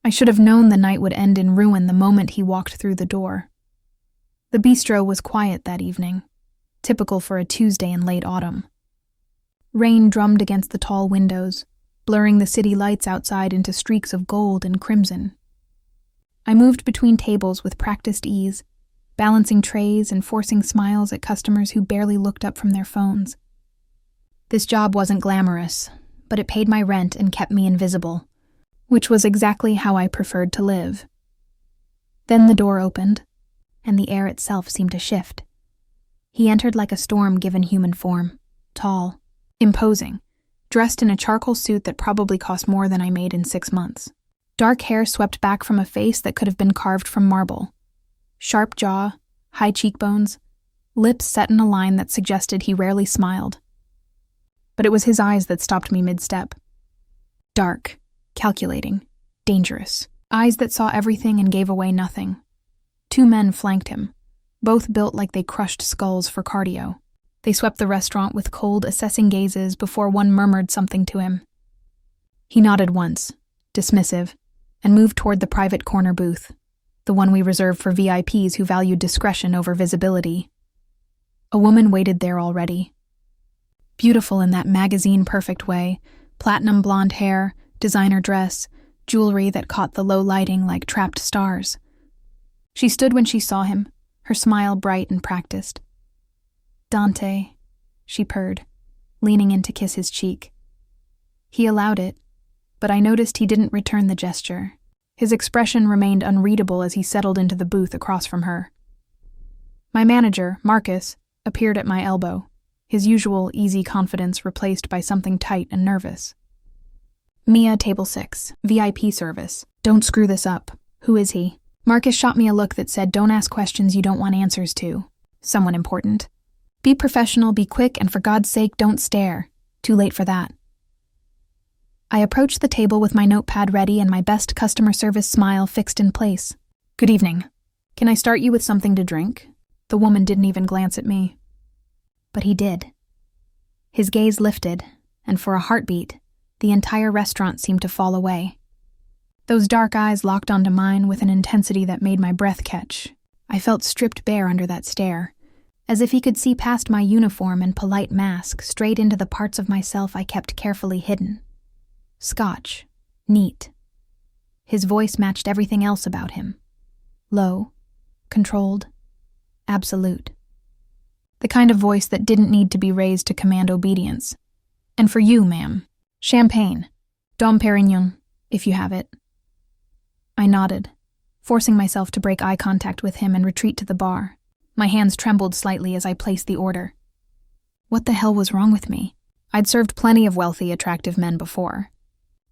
I should have known the night would end in ruin the moment he walked through the door. The bistro was quiet that evening, typical for a Tuesday in late autumn. Rain drummed against the tall windows, blurring the city lights outside into streaks of gold and crimson. I moved between tables with practiced ease, balancing trays and forcing smiles at customers who barely looked up from their phones. This job wasn't glamorous, but it paid my rent and kept me invisible, which was exactly how I preferred to live. Then the door opened, and the air itself seemed to shift. He entered like a storm given human form, tall, imposing, dressed in a charcoal suit that probably cost more than I made in 6 months. Dark hair swept back from a face that could have been carved from marble. Sharp jaw, high cheekbones, lips set in a line that suggested he rarely smiled. But it was his eyes that stopped me mid-step. Dark, calculating, dangerous. Eyes that saw everything and gave away nothing. 2 men flanked him, both built like they crushed skulls for cardio. They swept the restaurant with cold, assessing gazes before one murmured something to him. He nodded once, dismissive, and moved toward the private corner booth, the one we reserved for VIPs who valued discretion over visibility. A woman waited there already. Beautiful in that magazine-perfect way, platinum blonde hair, designer dress, jewelry that caught the low lighting like trapped stars. She stood when she saw him, her smile bright and practiced. "Dante," she purred, leaning in to kiss his cheek. He allowed it, but I noticed he didn't return the gesture. His expression remained unreadable as he settled into the booth across from her. My manager, Marcus, appeared at my elbow, his usual easy confidence replaced by something tight and nervous. "Mia, table 6, VIP service. Don't screw this up. Who is he?" Marcus shot me a look that said, "Don't ask questions you don't want answers to. Someone important. Be professional, be quick, and for God's sake, don't stare. Too late for that." I approached the table with my notepad ready and my best customer service smile fixed in place. "Good evening. Can I start you with something to drink?" The woman didn't even glance at me. But he did. His gaze lifted, and for a heartbeat, the entire restaurant seemed to fall away. Those dark eyes locked onto mine with an intensity that made my breath catch. I felt stripped bare under that stare, as if he could see past my uniform and polite mask straight into the parts of myself I kept carefully hidden. Scotch. Neat. His voice matched everything else about him. Low. Controlled. Absolute. The kind of voice that didn't need to be raised to command obedience. "And for you, ma'am, champagne. Dom Perignon, if you have it." I nodded, forcing myself to break eye contact with him and retreat to the bar. My hands trembled slightly as I placed the order. What the hell was wrong with me? I'd served plenty of wealthy, attractive men before.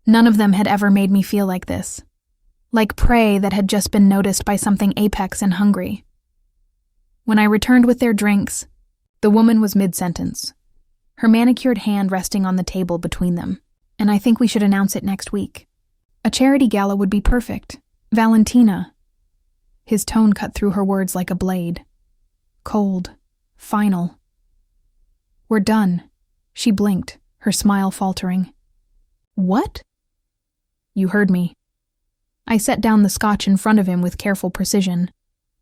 None of them had ever made me feel like this. Like prey that had just been noticed by something apex and hungry. When I returned with their drinks, the woman was mid-sentence, her manicured hand resting on the table between them. "And I think we should announce it next week. A charity gala would be perfect. Valentina." His tone cut through her words like a blade. Cold. Final. "We're done." She blinked, her smile faltering. "What?" "You heard me." I set down the scotch in front of him with careful precision,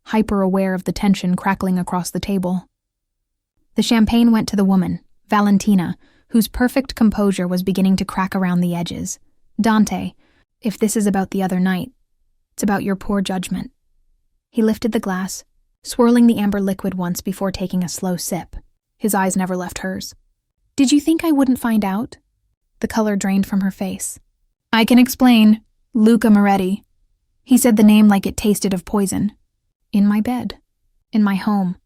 hyper-aware of the tension crackling across the table. The champagne went to the woman, Valentina, whose perfect composure was beginning to crack around the edges. "Dante, if this is about the other night, it's about your poor judgment." He lifted the glass, swirling the amber liquid once before taking a slow sip. His eyes never left hers. "Did you think I wouldn't find out?" The color drained from her face. "I can explain. Luca Moretti." He said the name like it tasted of poison. In my bed. In my home.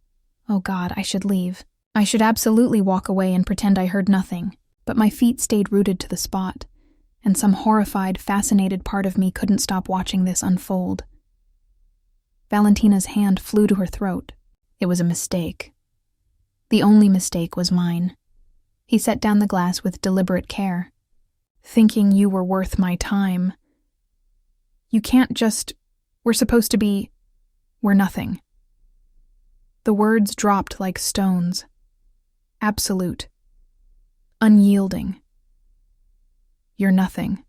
Oh God, I should leave. I should absolutely walk away and pretend I heard nothing, but my feet stayed rooted to the spot, and some horrified, fascinated part of me couldn't stop watching this unfold. Valentina's hand flew to her throat. It was a mistake. The only mistake was mine. He set down the glass with deliberate care. "Thinking you were worth my time. You can't just... We're supposed to be... We're nothing." The words dropped like stones. Absolute. Unyielding. "You're nothing."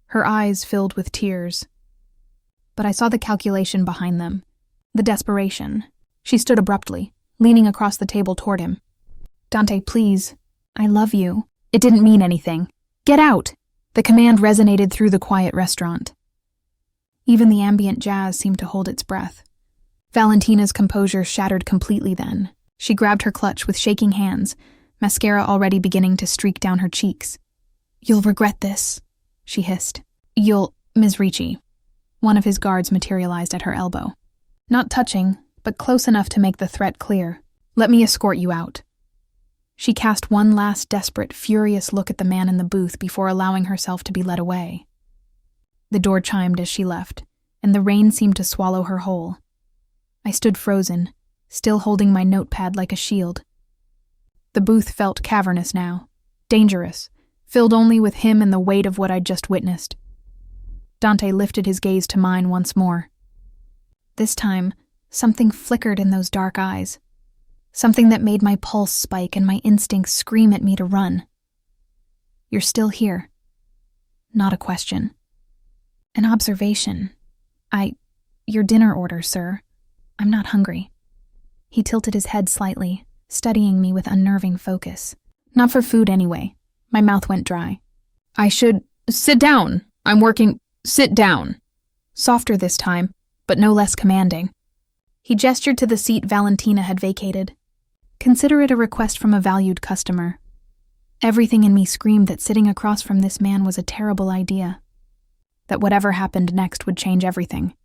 her eyes filled with tears. But I saw the calculation behind them, the desperation. She stood abruptly, leaning across the table toward him. "Dante, please. I love you. It didn't mean anything. Get out!" The command resonated through the quiet restaurant. Even the ambient jazz seemed to hold its breath. Valentina's composure shattered completely then. She grabbed her clutch with shaking hands, mascara already beginning to streak down her cheeks. "You'll regret this," she hissed. Ms. Ricci." One of his guards materialized at her elbow. Not touching, but close enough to make the threat clear. "Let me escort you out." She cast one last desperate, furious look at the man in the booth before allowing herself to be led away. The door chimed as she left, and the rain seemed to swallow her whole. I stood frozen, still holding my notepad like a shield. The booth felt cavernous now, dangerous, filled only with him and the weight of what I'd just witnessed. Dante lifted his gaze to mine once more. This time, something flickered in those dark eyes. Something that made my pulse spike and my instincts scream at me to run. "You're still here." Not a question. An observation. Your dinner order, sir. I'm not hungry." He tilted his head slightly, studying me with unnerving focus. "Not for food anyway." My mouth went dry. Sit down. I'm working. Sit down." Softer this time, but no less commanding. He gestured to the seat Valentina had vacated. Consider it a request from a valued customer. Everything in me screamed that sitting across from this man was a terrible idea. That whatever happened next would change everything.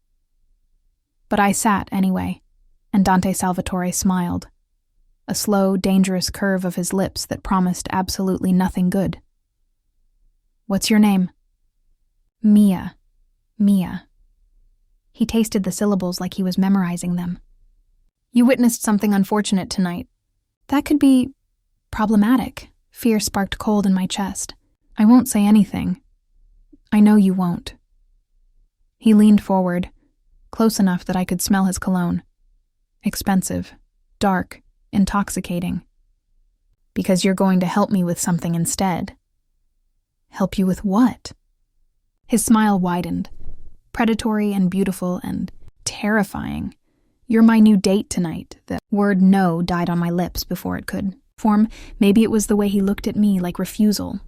But I sat anyway, and Dante Salvatore smiled. A slow, dangerous curve of his lips that promised absolutely nothing good. "What's your name?" "Mia. Mia." He tasted the syllables like he was memorizing them. "You witnessed something unfortunate tonight. That could be problematic." Fear sparked cold in my chest. "I won't say anything. I know you won't." He leaned forward, close enough that I could smell his cologne. Expensive, dark, intoxicating. "Because you're going to help me with something instead." "Help you with what?" His smile widened, predatory and beautiful and terrifying. "You're my new date tonight." The word "no" died on my lips before it could form. Maybe it was the way he looked at me, like refusal.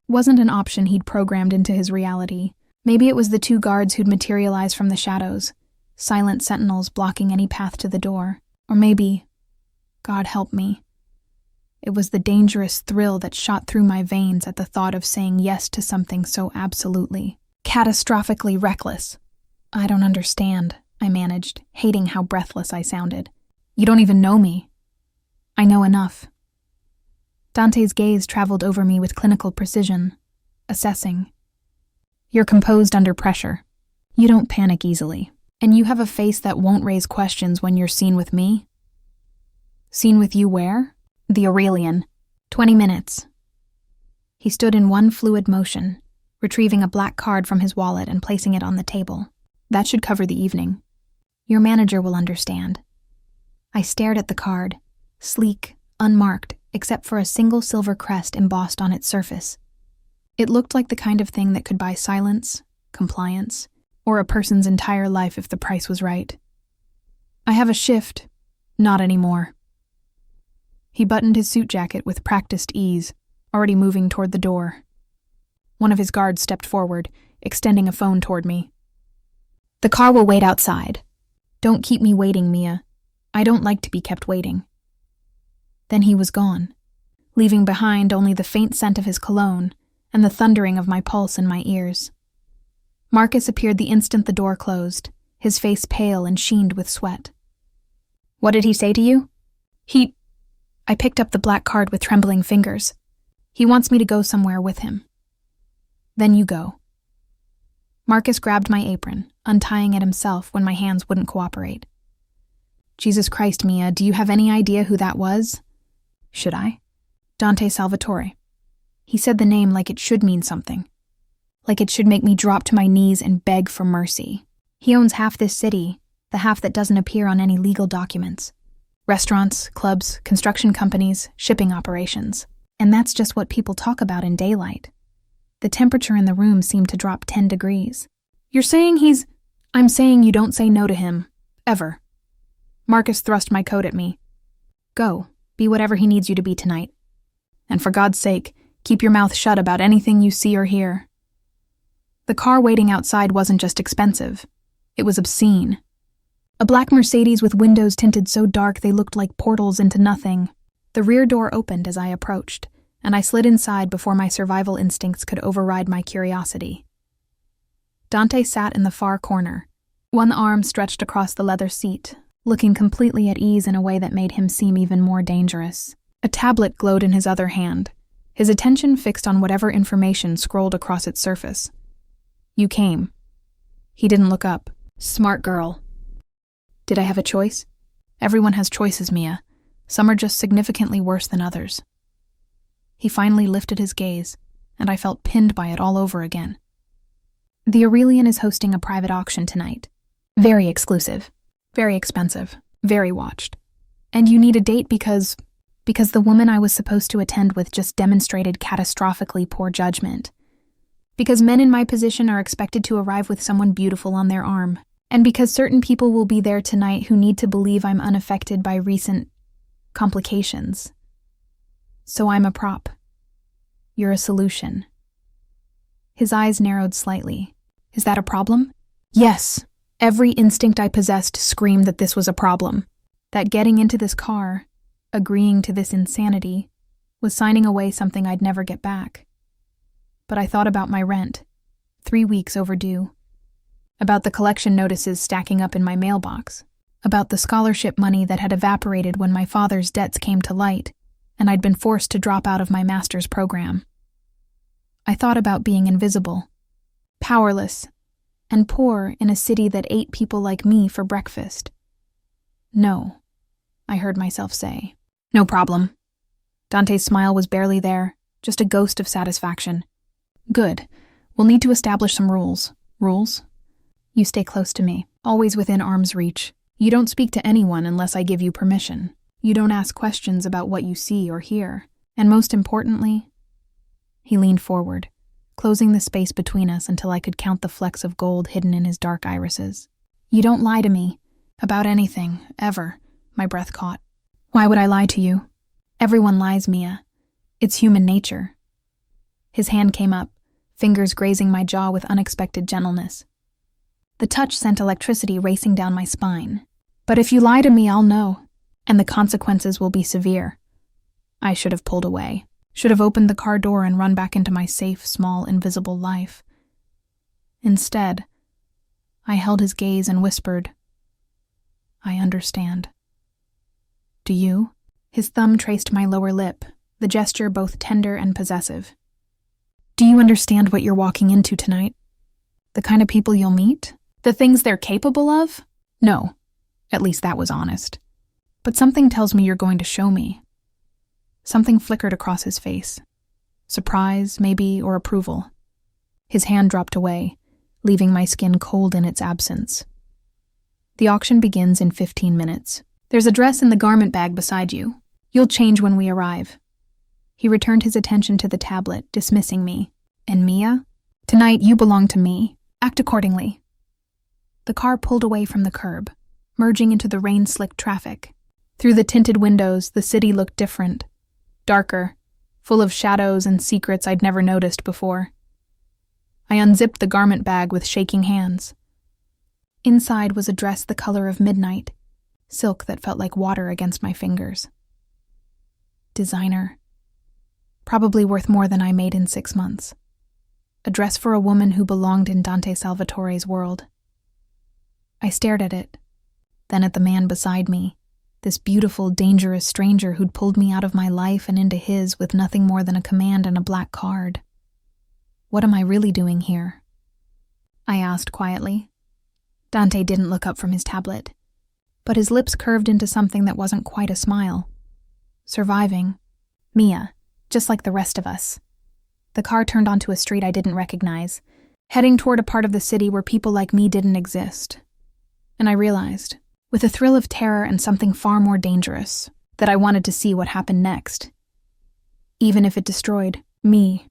Wasn't an option he'd programmed into his reality. Maybe it was the two guards who'd materialized from the shadows, silent sentinels blocking any path to the door. Or maybe, God help me, it was the dangerous thrill that shot through my veins at the thought of saying yes to something so absolutely, catastrophically reckless. "I don't understand," I managed, hating how breathless I sounded. "You don't even know me." "I know enough." Dante's gaze traveled over me with clinical precision, assessing. "You're composed under pressure. You don't panic easily. And you have a face that won't raise questions when you're seen with me." "Seen with you where?" "The Aurelian. 20 minutes." He stood in one fluid motion, retrieving a black card from his wallet and placing it on the table. "That should cover the evening. Your manager will understand." I stared at the card, sleek, unmarked, except for a single silver crest embossed on its surface. It looked like the kind of thing that could buy silence, compliance, or a person's entire life if the price was right. "I have a shift." "Not anymore." He buttoned his suit jacket with practiced ease, already moving toward the door. One of his guards stepped forward, extending a phone toward me. "The car will wait outside. Don't keep me waiting, Mia. I don't like to be kept waiting." Then he was gone, leaving behind only the faint scent of his cologne and the thundering of my pulse in my ears. Marcus appeared the instant the door closed, his face pale and sheened with sweat. "What did he say to you?" I picked up the black card with trembling fingers. "He wants me to go somewhere with him." "Then you go." Marcus grabbed my apron, untying it himself when my hands wouldn't cooperate. "Jesus Christ, Mia, do you have any idea who that was?" "Should I?" "Dante Salvatore." He said the name like it should mean something. Like it should make me drop to my knees and beg for mercy. He owns half this city, the half that doesn't appear on any legal documents. Restaurants, clubs, construction companies, shipping operations. And that's just what people talk about in daylight. The temperature in the room seemed to drop 10 degrees. "You're saying he's—" "I'm saying you don't say no to him. Ever." Marcus thrust my coat at me. "Go, be whatever he needs you to be tonight. And for God's sake, keep your mouth shut about anything you see or hear." The car waiting outside wasn't just expensive. It was obscene. A black Mercedes with windows tinted so dark they looked like portals into nothing. The rear door opened as I approached, and I slid inside before my survival instincts could override my curiosity. Dante sat in the far corner, one arm stretched across the leather seat, looking completely at ease in a way that made him seem even more dangerous. A tablet glowed in his other hand, his attention fixed on whatever information scrolled across its surface. "You came." He didn't look up. "Smart girl." Did I have a choice? Everyone has choices, Mia. Some are just significantly worse than others. He finally lifted his gaze, and I felt pinned by it all over again. "The Aurelian is hosting a private auction tonight. Very exclusive, very expensive, very watched. And you need a date because the woman I was supposed to attend with just demonstrated catastrophically poor judgment. Because men in my position are expected to arrive with someone beautiful on their arm. And because certain people will be there tonight who need to believe I'm unaffected by recent complications. So I'm a prop. You're a solution." His eyes narrowed slightly. "Is that a problem?" Yes. Every instinct I possessed screamed that this was a problem. That getting into this car, agreeing to this insanity, was signing away something I'd never get back. But I thought about my rent, 3 weeks overdue. About the collection notices stacking up in my mailbox. About the scholarship money that had evaporated when my father's debts came to light, and I'd been forced to drop out of my master's program. I thought about being invisible, powerless, and poor in a city that ate people like me for breakfast. "No," I heard myself say. "No problem." Dante's smile was barely there, just a ghost of satisfaction. "Good. We'll need to establish some rules." "Rules?" "You stay close to me, always within arm's reach. You don't speak to anyone unless I give you permission. You don't ask questions about what you see or hear. And most importantly—" He leaned forward, closing the space between us until I could count the flecks of gold hidden in his dark irises. "You don't lie to me. About anything, ever." My breath caught. "Why would I lie to you? Everyone lies, Mia. It's human nature." His hand came up, fingers grazing my jaw with unexpected gentleness. The touch sent electricity racing down my spine. "But if you lie to me, I'll know, and the consequences will be severe." I should have pulled away, should have opened the car door and run back into my safe, small, invisible life. Instead, I held his gaze and whispered, "I understand." "Do you?" His thumb traced my lower lip, the gesture both tender and possessive. "Do you understand what you're walking into tonight? The kind of people you'll meet? The things they're capable of? No. At least that was honest. But something tells me you're going to show me." Something flickered across his face. Surprise, maybe, or approval. His hand dropped away, leaving my skin cold in its absence. "The auction begins in 15 minutes. There's a dress in the garment bag beside you. You'll change when we arrive." He returned his attention to the tablet, dismissing me. "And Mia? Tonight you belong to me. Act accordingly." The car pulled away from the curb, merging into the rain-slicked traffic. Through the tinted windows, the city looked different. Darker, full of shadows and secrets I'd never noticed before. I unzipped the garment bag with shaking hands. Inside was a dress the color of midnight, silk that felt like water against my fingers. Designer. Probably worth more than I made in 6 months. A dress for a woman who belonged in Dante Salvatore's world. I stared at it, then at the man beside me, this beautiful, dangerous stranger who'd pulled me out of my life and into his with nothing more than a command and a black card. "What am I really doing here?" I asked quietly. Dante didn't look up from his tablet, but his lips curved into something that wasn't quite a smile. "Surviving. Mia, just like the rest of us." The car turned onto a street I didn't recognize, heading toward a part of the city where people like me didn't exist. And I realized, with a thrill of terror and something far more dangerous, that I wanted to see what happened next. Even if it destroyed me.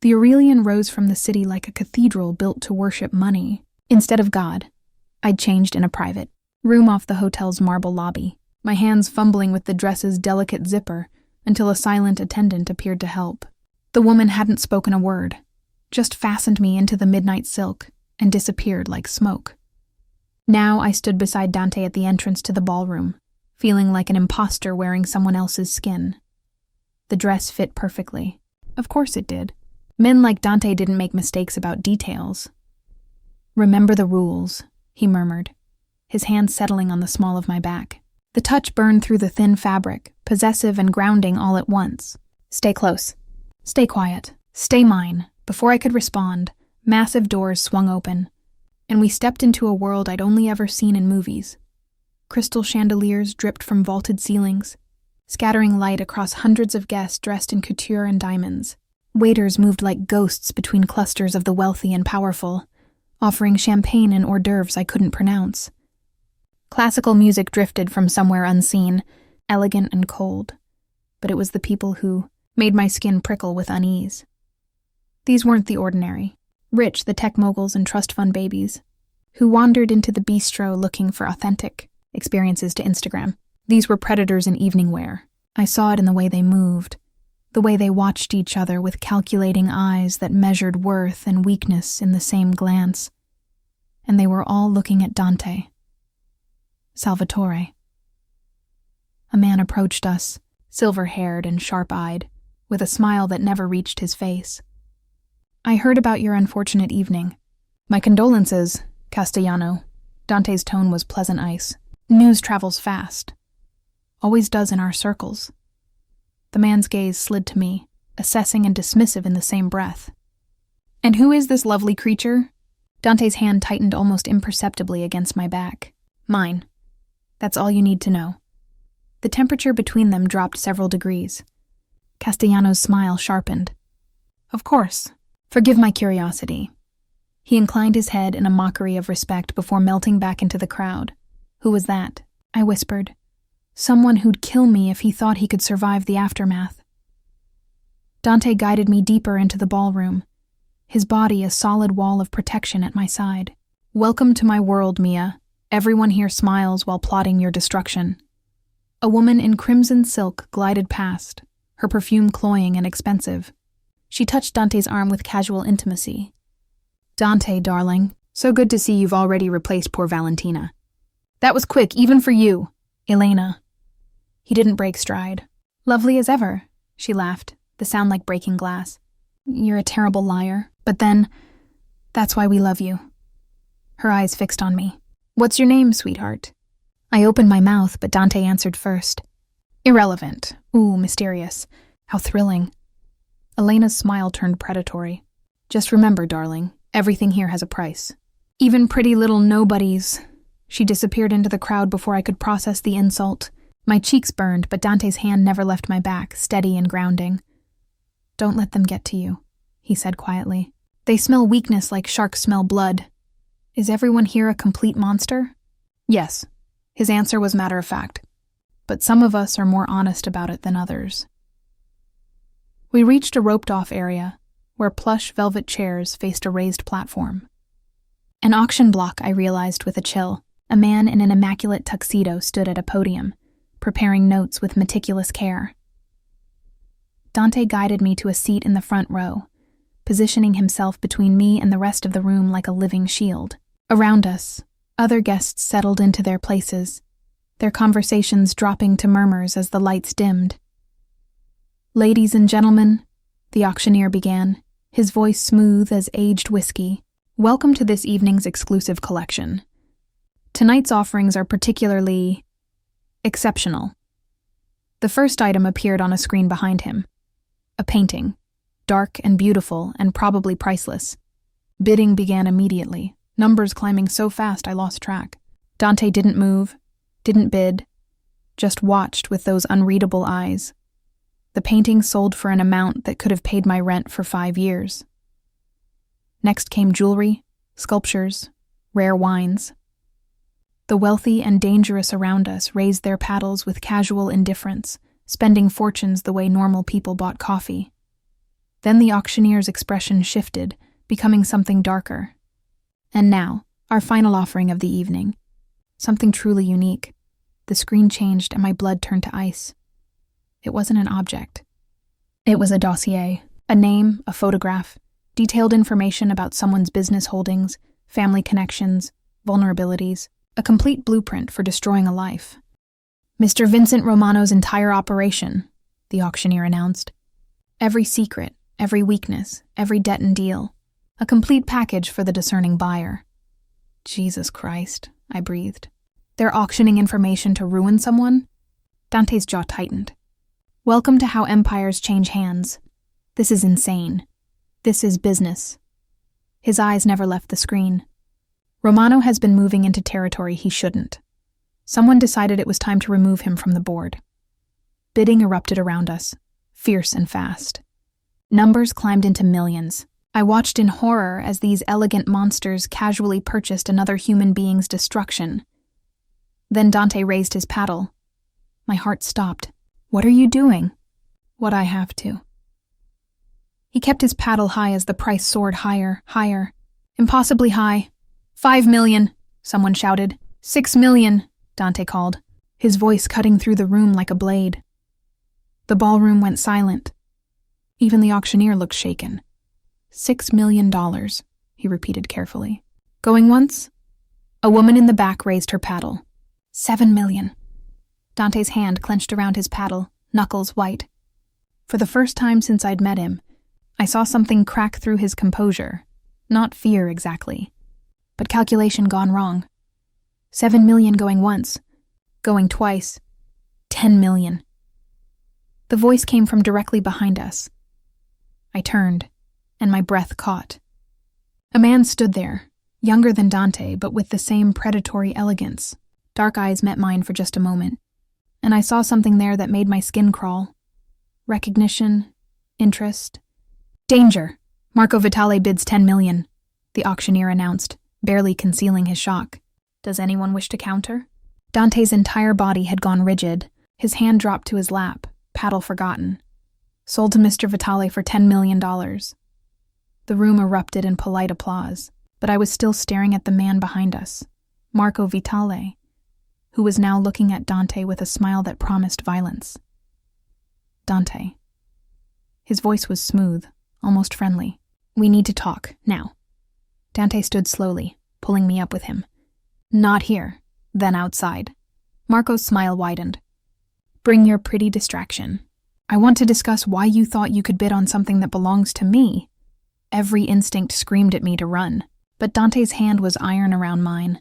The Aurelian rose from the city like a cathedral built to worship money. Instead of God, I'd changed in a private room off the hotel's marble lobby, my hands fumbling with the dress's delicate zipper until a silent attendant appeared to help. The woman hadn't spoken a word, just fastened me into the midnight silk and disappeared like smoke. Now I stood beside Dante at the entrance to the ballroom, feeling like an imposter wearing someone else's skin. The dress fit perfectly. Of course it did. Men like Dante didn't make mistakes about details. "Remember the rules," he murmured, his hand settling on the small of my back. The touch burned through the thin fabric, possessive and grounding all at once. "Stay close. Stay quiet. Stay mine." Before I could respond, massive doors swung open, and we stepped into a world I'd only ever seen in movies. Crystal chandeliers dripped from vaulted ceilings, scattering light across hundreds of guests dressed in couture and diamonds. Waiters moved like ghosts between clusters of the wealthy and powerful, offering champagne and hors d'oeuvres I couldn't pronounce. Classical music drifted from somewhere unseen, elegant and cold, but it was the people who made my skin prickle with unease. These weren't the ordinary, rich, the tech moguls and trust fund babies, who wandered into the bistro looking for authentic experiences to Instagram. These were predators in evening wear. I saw it in the way they moved, the way they watched each other with calculating eyes that measured worth and weakness in the same glance. And they were all looking at Dante. Salvatore. A man approached us, silver-haired and sharp-eyed, with a smile that never reached his face. "I heard about your unfortunate evening. My condolences, Castellano." Dante's tone was pleasant ice. "News travels fast. Always does in our circles." The man's gaze slid to me, assessing and dismissive in the same breath. "And who is this lovely creature?" Dante's hand tightened almost imperceptibly against my back. "Mine. That's all you need to know." The temperature between them dropped several degrees. Castellano's smile sharpened. "Of course. Forgive my curiosity." He inclined his head in a mockery of respect before melting back into the crowd. "Who was that?" I whispered. "Someone who'd kill me if he thought he could survive the aftermath." Dante guided me deeper into the ballroom, his body a solid wall of protection at my side. "Welcome to my world, Mia. Everyone here smiles while plotting your destruction." A woman in crimson silk glided past, her perfume cloying and expensive. She touched Dante's arm with casual intimacy. "Dante, darling, so good to see you've already replaced poor Valentina." "That was quick, even for you." "Elena." He didn't break stride. "Lovely as ever," she laughed, the sound like breaking glass. "You're a terrible liar, but then, that's why we love you." Her eyes fixed on me. "What's your name, sweetheart?" I opened my mouth, but Dante answered first. "Irrelevant. Ooh, mysterious. How thrilling." Elena's smile turned predatory. "Just remember, darling, everything here has a price. Even pretty little nobodies." She disappeared into the crowd before I could process the insult. My cheeks burned, but Dante's hand never left my back, steady and grounding. "Don't let them get to you," he said quietly. "They smell weakness like sharks smell blood." "Is everyone here a complete monster?" "Yes." His answer was matter-of-fact. "But some of us are more honest about it than others." We reached a roped-off area, where plush velvet chairs faced a raised platform. An auction block, I realized with a chill. A man in an immaculate tuxedo stood at a podium, preparing notes with meticulous care. Dante guided me to a seat in the front row, positioning himself between me and the rest of the room like a living shield. Around us, other guests settled into their places, their conversations dropping to murmurs as the lights dimmed. "Ladies and gentlemen," the auctioneer began, his voice smooth as aged whiskey, "welcome to this evening's exclusive collection. Tonight's offerings are particularly exceptional." The first item appeared on a screen behind him. A painting, dark and beautiful and probably priceless. Bidding began immediately, numbers climbing so fast I lost track. Dante didn't move, didn't bid, just watched with those unreadable eyes. The painting sold for an amount that could have paid my rent for 5 years. Next came jewelry, sculptures, rare wines. The wealthy and dangerous around us raised their paddles with casual indifference, spending fortunes the way normal people bought coffee. Then the auctioneer's expression shifted, becoming something darker. And now, our final offering of the evening. Something truly unique. The screen changed and my blood turned to ice. It wasn't an object. It was a dossier, a name, a photograph, detailed information about someone's business holdings, family connections, vulnerabilities, a complete blueprint for destroying a life. Mr. Vincent Romano's entire operation, the auctioneer announced. Every secret, every weakness, every debt and deal. A complete package for the discerning buyer. Jesus Christ, I breathed. They're auctioning information to ruin someone? Dante's jaw tightened. Welcome to how empires change hands. This is insane. This is business. His eyes never left the screen. Romano has been moving into territory he shouldn't. Someone decided it was time to remove him from the board. Bidding erupted around us, fierce and fast. Numbers climbed into millions. I watched in horror as these elegant monsters casually purchased another human being's destruction. Then Dante raised his paddle. My heart stopped. What are you doing? What I have to. He kept his paddle high as the price soared higher, higher. Impossibly high. 5 million, someone shouted. 6 million, Dante called, his voice cutting through the room like a blade. The ballroom went silent. Even the auctioneer looked shaken. $6 million, he repeated carefully. Going once? A woman in the back raised her paddle. 7 million. Dante's hand clenched around his paddle, knuckles white. For the first time since I'd met him, I saw something crack through his composure. Not fear exactly, but calculation gone wrong. 7 million going once, going twice. 10 million. The voice came from directly behind us. I turned, and my breath caught. A man stood there, younger than Dante, but with the same predatory elegance. Dark eyes met mine for just a moment, and I saw something there that made my skin crawl. Recognition, interest. Danger! Marco Vitale bids 10 million, the auctioneer announced, barely concealing his shock. Does anyone wish to counter? Dante's entire body had gone rigid, his hand dropped to his lap, paddle forgotten. Sold to Mr. Vitale for $10 million. The room erupted in polite applause, but I was still staring at the man behind us, Marco Vitale, who was now looking at Dante with a smile that promised violence. Dante. His voice was smooth, almost friendly. We need to talk, now. Dante stood slowly, pulling me up with him. Not here, then outside. Marco's smile widened. Bring your pretty distraction. I want to discuss why you thought you could bid on something that belongs to me. Every instinct screamed at me to run, but Dante's hand was iron around mine,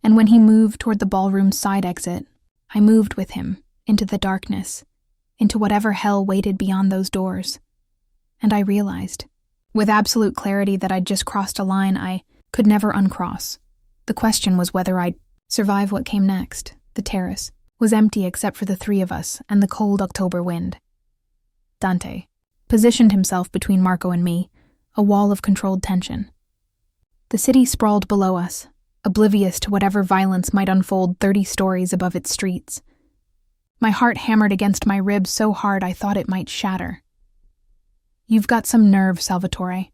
and when he moved toward the ballroom's side exit, I moved with him, into the darkness, into whatever hell waited beyond those doors. And I realized, with absolute clarity, that I'd just crossed a line I could never uncross. The question was whether I'd survive what came next. The terrace was empty except for the three of us and the cold October wind. Dante positioned himself between Marco and me, a wall of controlled tension. The city sprawled below us, oblivious to whatever violence might unfold 30 stories above its streets. My heart hammered against my ribs so hard I thought it might shatter. You've got some nerve, Salvatore.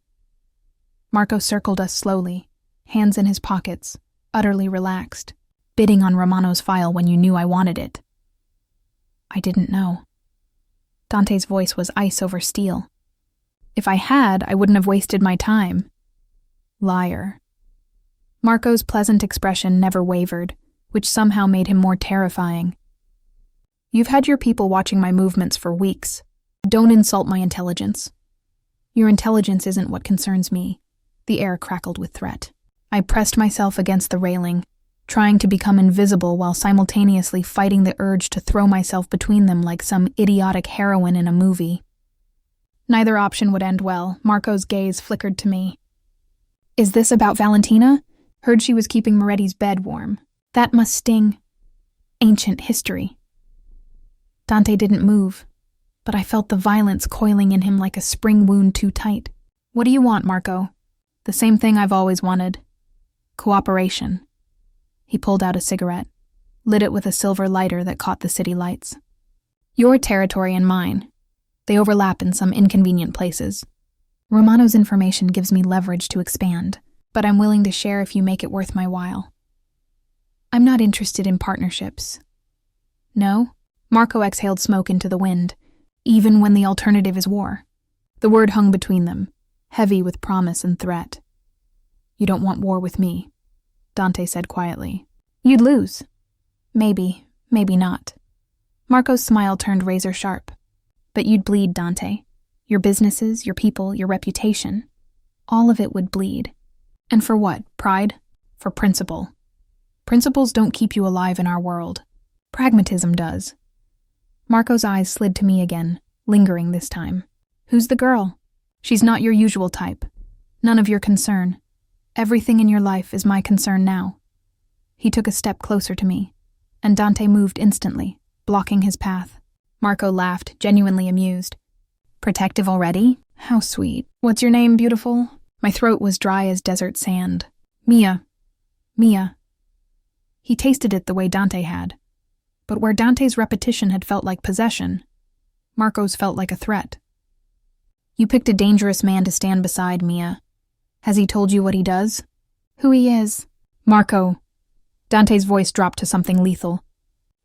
Marco circled us slowly, hands in his pockets, utterly relaxed, bidding on Romano's file when you knew I wanted it. I didn't know. Dante's voice was ice over steel. If I had, I wouldn't have wasted my time. Liar. Marco's pleasant expression never wavered, which somehow made him more terrifying. You've had your people watching my movements for weeks. Don't insult my intelligence. Your intelligence isn't what concerns me. The air crackled with threat. I pressed myself against the railing, trying to become invisible while simultaneously fighting the urge to throw myself between them like some idiotic heroine in a movie. Neither option would end well. Marco's gaze flickered to me. Is this about Valentina? Heard she was keeping Moretti's bed warm. That must sting. Ancient history. Dante didn't move, but I felt the violence coiling in him like a spring wound too tight. What do you want, Marco? The same thing I've always wanted. Cooperation. He pulled out a cigarette, lit it with a silver lighter that caught the city lights. Your territory and mine. They overlap in some inconvenient places. Romano's information gives me leverage to expand, but I'm willing to share if you make it worth my while. I'm not interested in partnerships. No? Marco exhaled smoke into the wind, even when the alternative is war. The word hung between them, heavy with promise and threat. You don't want war with me, Dante said quietly. You'd lose. Maybe, maybe not. Marco's smile turned razor sharp. But you'd bleed, Dante. Your businesses, your people, your reputation. All of it would bleed. And for what? Pride? For principle. Principles don't keep you alive in our world. Pragmatism does. Marco's eyes slid to me again, lingering this time. Who's the girl? She's not your usual type. None of your concern. Everything in your life is my concern now. He took a step closer to me, and Dante moved instantly, blocking his path. Marco laughed, genuinely amused. Protective already? How sweet. What's your name, beautiful? My throat was dry as desert sand. Mia. Mia. He tasted it the way Dante had. But where Dante's repetition had felt like possession, Marco's felt like a threat. You picked a dangerous man to stand beside, Mia. Has he told you what he does? Who he is? Marco. Dante's voice dropped to something lethal.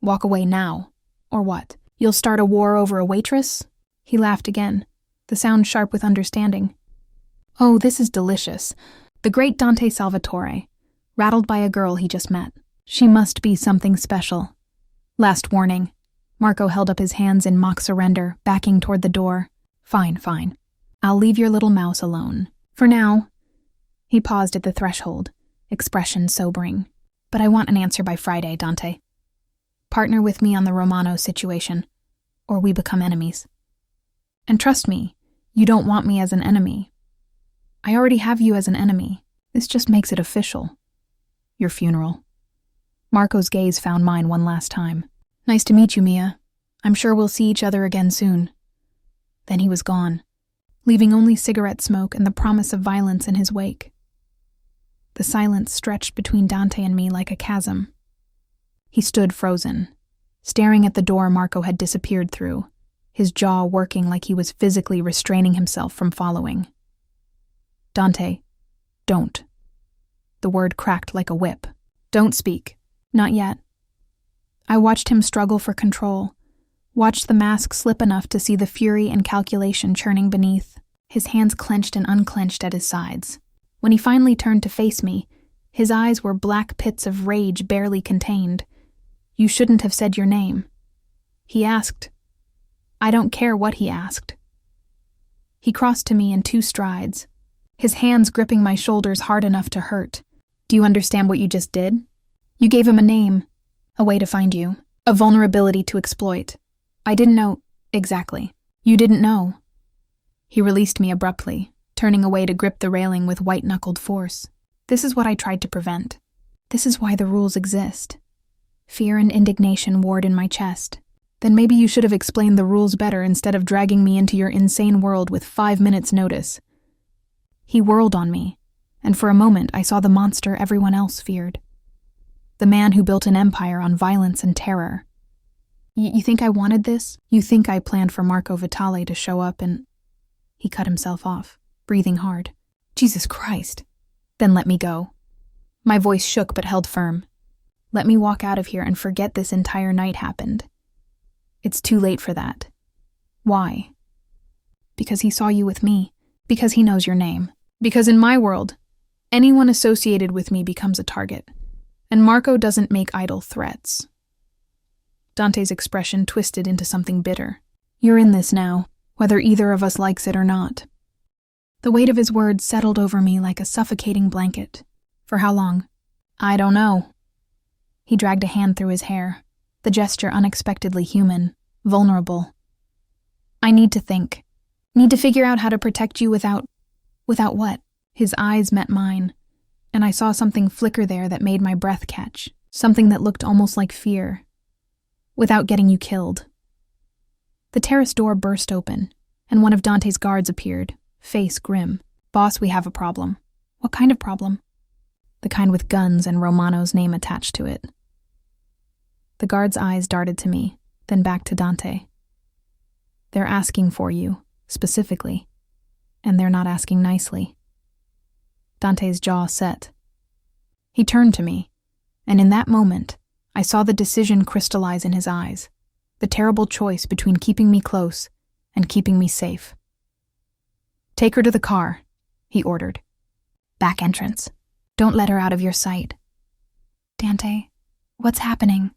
Walk away now. Or what? You'll start a war over a waitress? He laughed again, the sound sharp with understanding. Oh, this is delicious. The great Dante Salvatore, rattled by a girl he just met. She must be something special. Last warning. Marco held up his hands in mock surrender, backing toward the door. Fine. I'll leave your little mouse alone. For now. He paused at the threshold, expression sobering. But I want an answer by Friday, Dante. Partner with me on the Romano situation, or we become enemies. And trust me, you don't want me as an enemy. I already have you as an enemy. This just makes it official. Your funeral. Marco's gaze found mine one last time. Nice to meet you, Mia. I'm sure we'll see each other again soon. Then he was gone, leaving only cigarette smoke and the promise of violence in his wake. The silence stretched between Dante and me like a chasm. He stood frozen, staring at the door Marco had disappeared through, his jaw working like he was physically restraining himself from following. Dante, don't. The word cracked like a whip. Don't speak. Not yet. I watched him struggle for control, watched the mask slip enough to see the fury and calculation churning beneath, his hands clenched and unclenched at his sides. When he finally turned to face me, his eyes were black pits of rage barely contained. You shouldn't have said your name. He asked. I don't care what he asked. He crossed to me in 2 strides, his hands gripping my shoulders hard enough to hurt. Do you understand what you just did? You gave him a name, a way to find you, a vulnerability to exploit. I didn't know. Exactly. You didn't know. He released me abruptly, turning away to grip the railing with white-knuckled force. This is what I tried to prevent. This is why the rules exist. Fear and indignation warred in my chest. Then maybe you should have explained the rules better instead of dragging me into your insane world with 5 minutes' notice. He whirled on me, and for a moment I saw the monster everyone else feared. The man who built an empire on violence and terror. You think I wanted this? You think I planned for Marco Vitale to show up and... He cut himself off, breathing hard. Jesus Christ. Then let me go. My voice shook but held firm. Let me walk out of here and forget this entire night happened. It's too late for that. Why? Because he saw you with me. Because he knows your name. Because in my world, anyone associated with me becomes a target. And Marco doesn't make idle threats. Dante's expression twisted into something bitter. You're in this now, whether either of us likes it or not. The weight of his words settled over me like a suffocating blanket. For how long? I don't know. He dragged a hand through his hair, the gesture unexpectedly human, vulnerable. I need to think. Need to figure out how to protect you without what? His eyes met mine, and I saw something flicker there that made my breath catch, something that looked almost like fear. Without getting you killed. The terrace door burst open, and one of Dante's guards appeared, face grim. Boss, we have a problem. What kind of problem? The kind with guns and Romano's name attached to it. The guard's eyes darted to me, then back to Dante. They're asking for you, specifically. And they're not asking nicely. Dante's jaw set. He turned to me, and in that moment, I saw the decision crystallize in his eyes, the terrible choice between keeping me close and keeping me safe. "Take her to the car," he ordered. "Back entrance. Don't let her out of your sight." "Dante, what's happening?"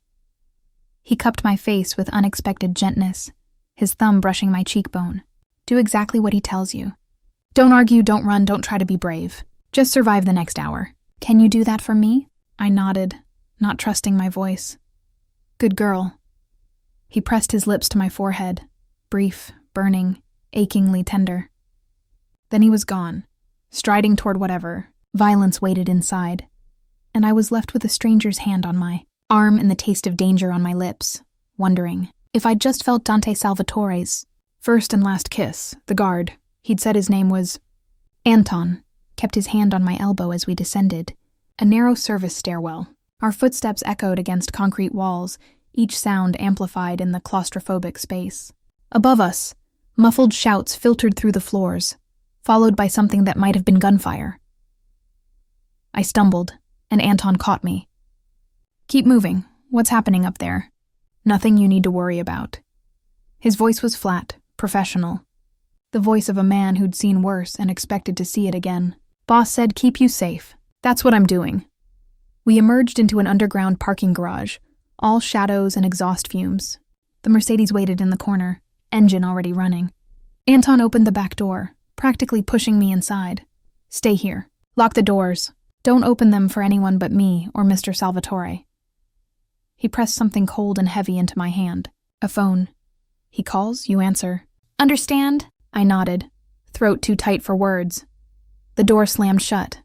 He cupped my face with unexpected gentness, his thumb brushing my cheekbone. "Do exactly what he tells you. Don't argue, don't run, don't try to be brave. Just survive the next hour. Can you do that for me?" I nodded, not trusting my voice. "Good girl." He pressed his lips to my forehead, brief, burning, achingly tender. Then he was gone, striding toward whatever violence waited inside, and I was left with a stranger's hand on my arm and the taste of danger on my lips, wondering if I'd just felt Dante Salvatore's first and last kiss. The guard, he'd said his name was Anton, kept his hand on my elbow as we descended, a narrow service stairwell. Our footsteps echoed against concrete walls, each sound amplified in the claustrophobic space. Above us, muffled shouts filtered through the floors, followed by something that might have been gunfire. I stumbled, and Anton caught me. "Keep moving. What's happening up there?" "Nothing you need to worry about." His voice was flat, professional. The voice of a man who'd seen worse and expected to see it again. "Boss said keep you safe. That's what I'm doing." We emerged into an underground parking garage, all shadows and exhaust fumes. The Mercedes waited in the corner, engine already running. Anton opened the back door, practically pushing me inside. "Stay here. Lock the doors. Don't open them for anyone but me or Mr. Salvatore." He pressed something cold and heavy into my hand. "A phone. He calls, you answer." "Understand?" I nodded, throat too tight for words. The door slammed shut.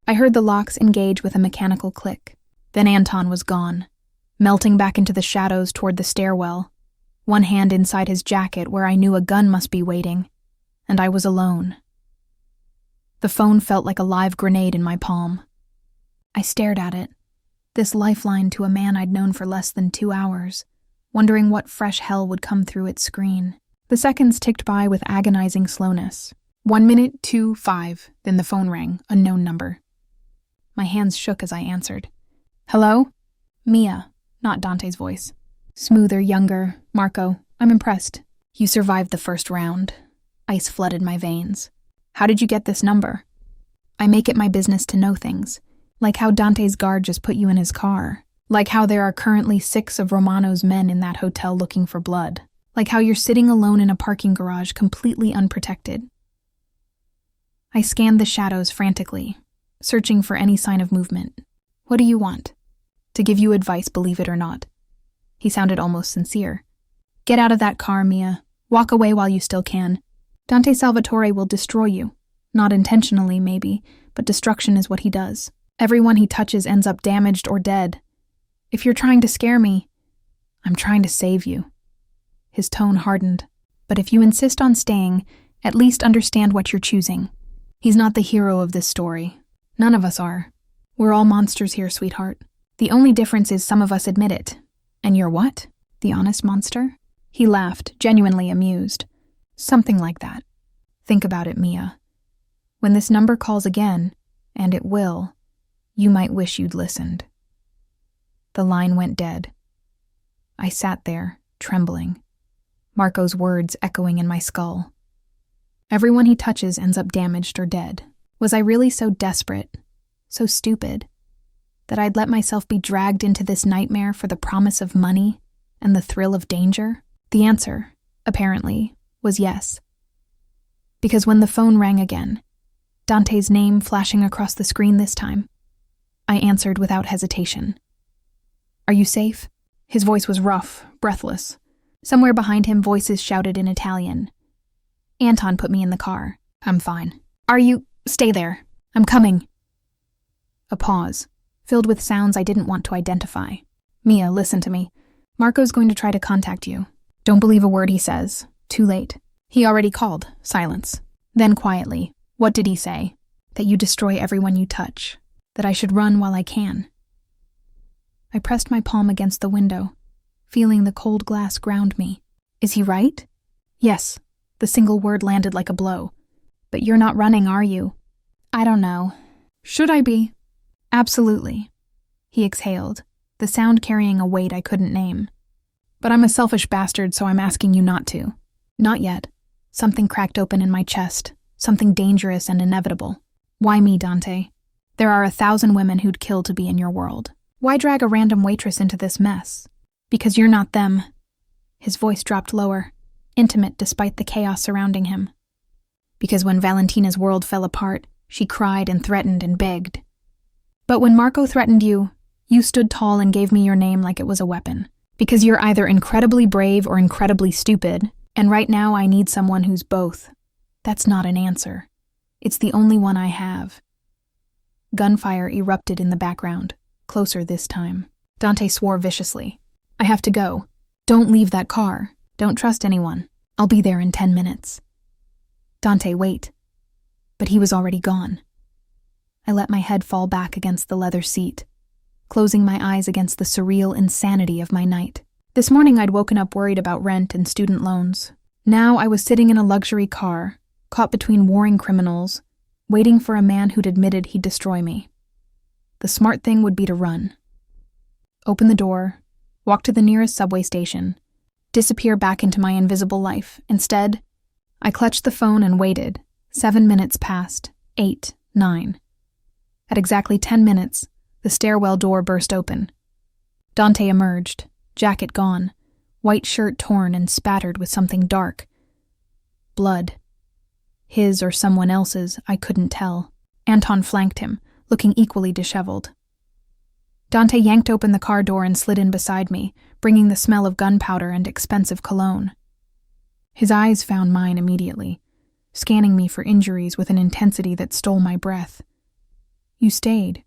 I heard the locks engage with a mechanical click. Then Anton was gone, melting back into the shadows toward the stairwell, one hand inside his jacket where I knew a gun must be waiting, and I was alone. The phone felt like a live grenade in my palm. I stared at it, this lifeline to a man I'd known for less than 2 hours, wondering what fresh hell would come through its screen. The seconds ticked by with agonizing slowness. 1 minute, 2, 5, then the phone rang, unknown number. My hands shook as I answered. "Hello?" Mia, not Dante's voice. Smoother, younger. "Marco, I'm impressed. You survived the first round." Ice flooded my veins. "How did you get this number?" "I make it my business to know things. Like how Dante's guard just put you in his car. Like how there are currently 6 of Romano's men in that hotel looking for blood. Like how you're sitting alone in a parking garage completely unprotected." I scanned the shadows frantically, searching for any sign of movement. "What do you want?" "To give you advice, believe it or not." He sounded almost sincere. "Get out of that car, Mia. Walk away while you still can. Dante Salvatore will destroy you. Not intentionally, maybe, but destruction is what he does. Everyone he touches ends up damaged or dead. If you're trying to scare me, I'm trying to save you." His tone hardened. "But if you insist on staying, at least understand what you're choosing. He's not the hero of this story. None of us are. We're all monsters here, sweetheart. The only difference is some of us admit it. And you're what? The honest monster?" He laughed, genuinely amused. "Something like that. Think about it, Mia. When this number calls again, and it will, you might wish you'd listened." The line went dead. I sat there, trembling, Marco's words echoing in my skull. Everyone he touches ends up damaged or dead. Was I really so desperate, so stupid, that I'd let myself be dragged into this nightmare for the promise of money and the thrill of danger? The answer, apparently, was yes. Because when the phone rang again, Dante's name flashing across the screen this time, I answered without hesitation. "Are you safe?" His voice was rough, breathless. Somewhere behind him, voices shouted in Italian. Anton put me in the car. "I'm fine." "Are you—" "Stay there. I'm coming." A pause, filled with sounds I didn't want to identify. "Mia, listen to me. Marco's going to try to contact you. Don't believe a word he says. Too late. He already called." Silence. Then quietly, "What did he say?" "That you destroy everyone you touch. That I should run while I can." I pressed my palm against the window, feeling the cold glass ground me. "Is he right?" "Yes." The single word landed like a blow. But you're not running, are you? I don't know. Should I be? Absolutely. He exhaled, the sound carrying a weight I couldn't name. But I'm a selfish bastard, so I'm asking you not to. Not yet. Something cracked open in my chest, something dangerous and inevitable. Why me, Dante? There are 1,000 women who'd kill to be in your world. Why drag a random waitress into this mess? Because you're not them. His voice dropped lower, intimate despite the chaos surrounding him. Because when Valentina's world fell apart, she cried and threatened and begged. But when Marco threatened you, you stood tall and gave me your name like it was a weapon. Because you're either incredibly brave or incredibly stupid, and right now I need someone who's both. That's not an answer. It's the only one I have. Gunfire erupted in the background, closer this time. Dante swore viciously. I have to go. Don't leave that car. Don't trust anyone. I'll be there in 10 minutes. Dante, wait. But he was already gone. I let my head fall back against the leather seat, closing my eyes against the surreal insanity of my night. This morning I'd woken up worried about rent and student loans. Now I was sitting in a luxury car, caught between warring criminals, waiting for a man who'd admitted he'd destroy me. The smart thing would be to run. Open the door, walk to the nearest subway station, disappear back into my invisible life. Instead, I clutched the phone and waited. 7 minutes passed, 8, 9. At exactly 10 minutes, the stairwell door burst open. Dante emerged, jacket gone, white shirt torn and spattered with something dark. Blood. His or someone else's, I couldn't tell. Anton flanked him, looking equally disheveled. Dante yanked open the car door and slid in beside me, bringing the smell of gunpowder and expensive cologne. His eyes found mine immediately, scanning me for injuries with an intensity that stole my breath. You stayed.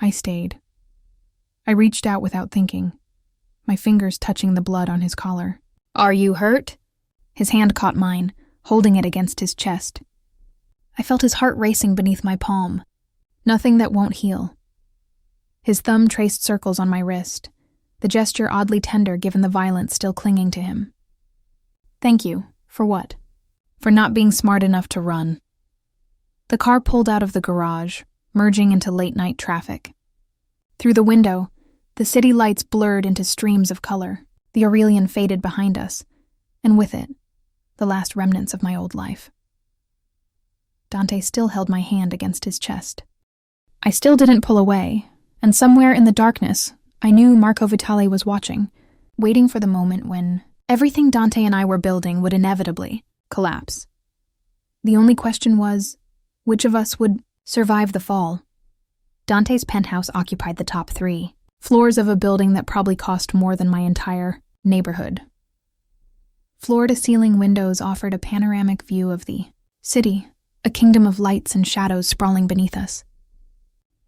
I stayed. I reached out without thinking, my fingers touching the blood on his collar. Are you hurt? His hand caught mine, holding it against his chest. I felt his heart racing beneath my palm. Nothing that won't heal. His thumb traced circles on my wrist, the gesture oddly tender given the violence still clinging to him. Thank you. For what? For not being smart enough to run. The car pulled out of the garage, merging into late-night traffic. Through the window, the city lights blurred into streams of color. The Aurelian faded behind us, and with it, the last remnants of my old life. Dante still held my hand against his chest. I still didn't pull away, and somewhere in the darkness, I knew Marco Vitale was watching, waiting for the moment when everything Dante and I were building would inevitably collapse. The only question was, which of us would survive the fall? Dante's penthouse occupied the top 3 floors of a building that probably cost more than my entire neighborhood. Floor-to-ceiling windows offered a panoramic view of the city, a kingdom of lights and shadows sprawling beneath us.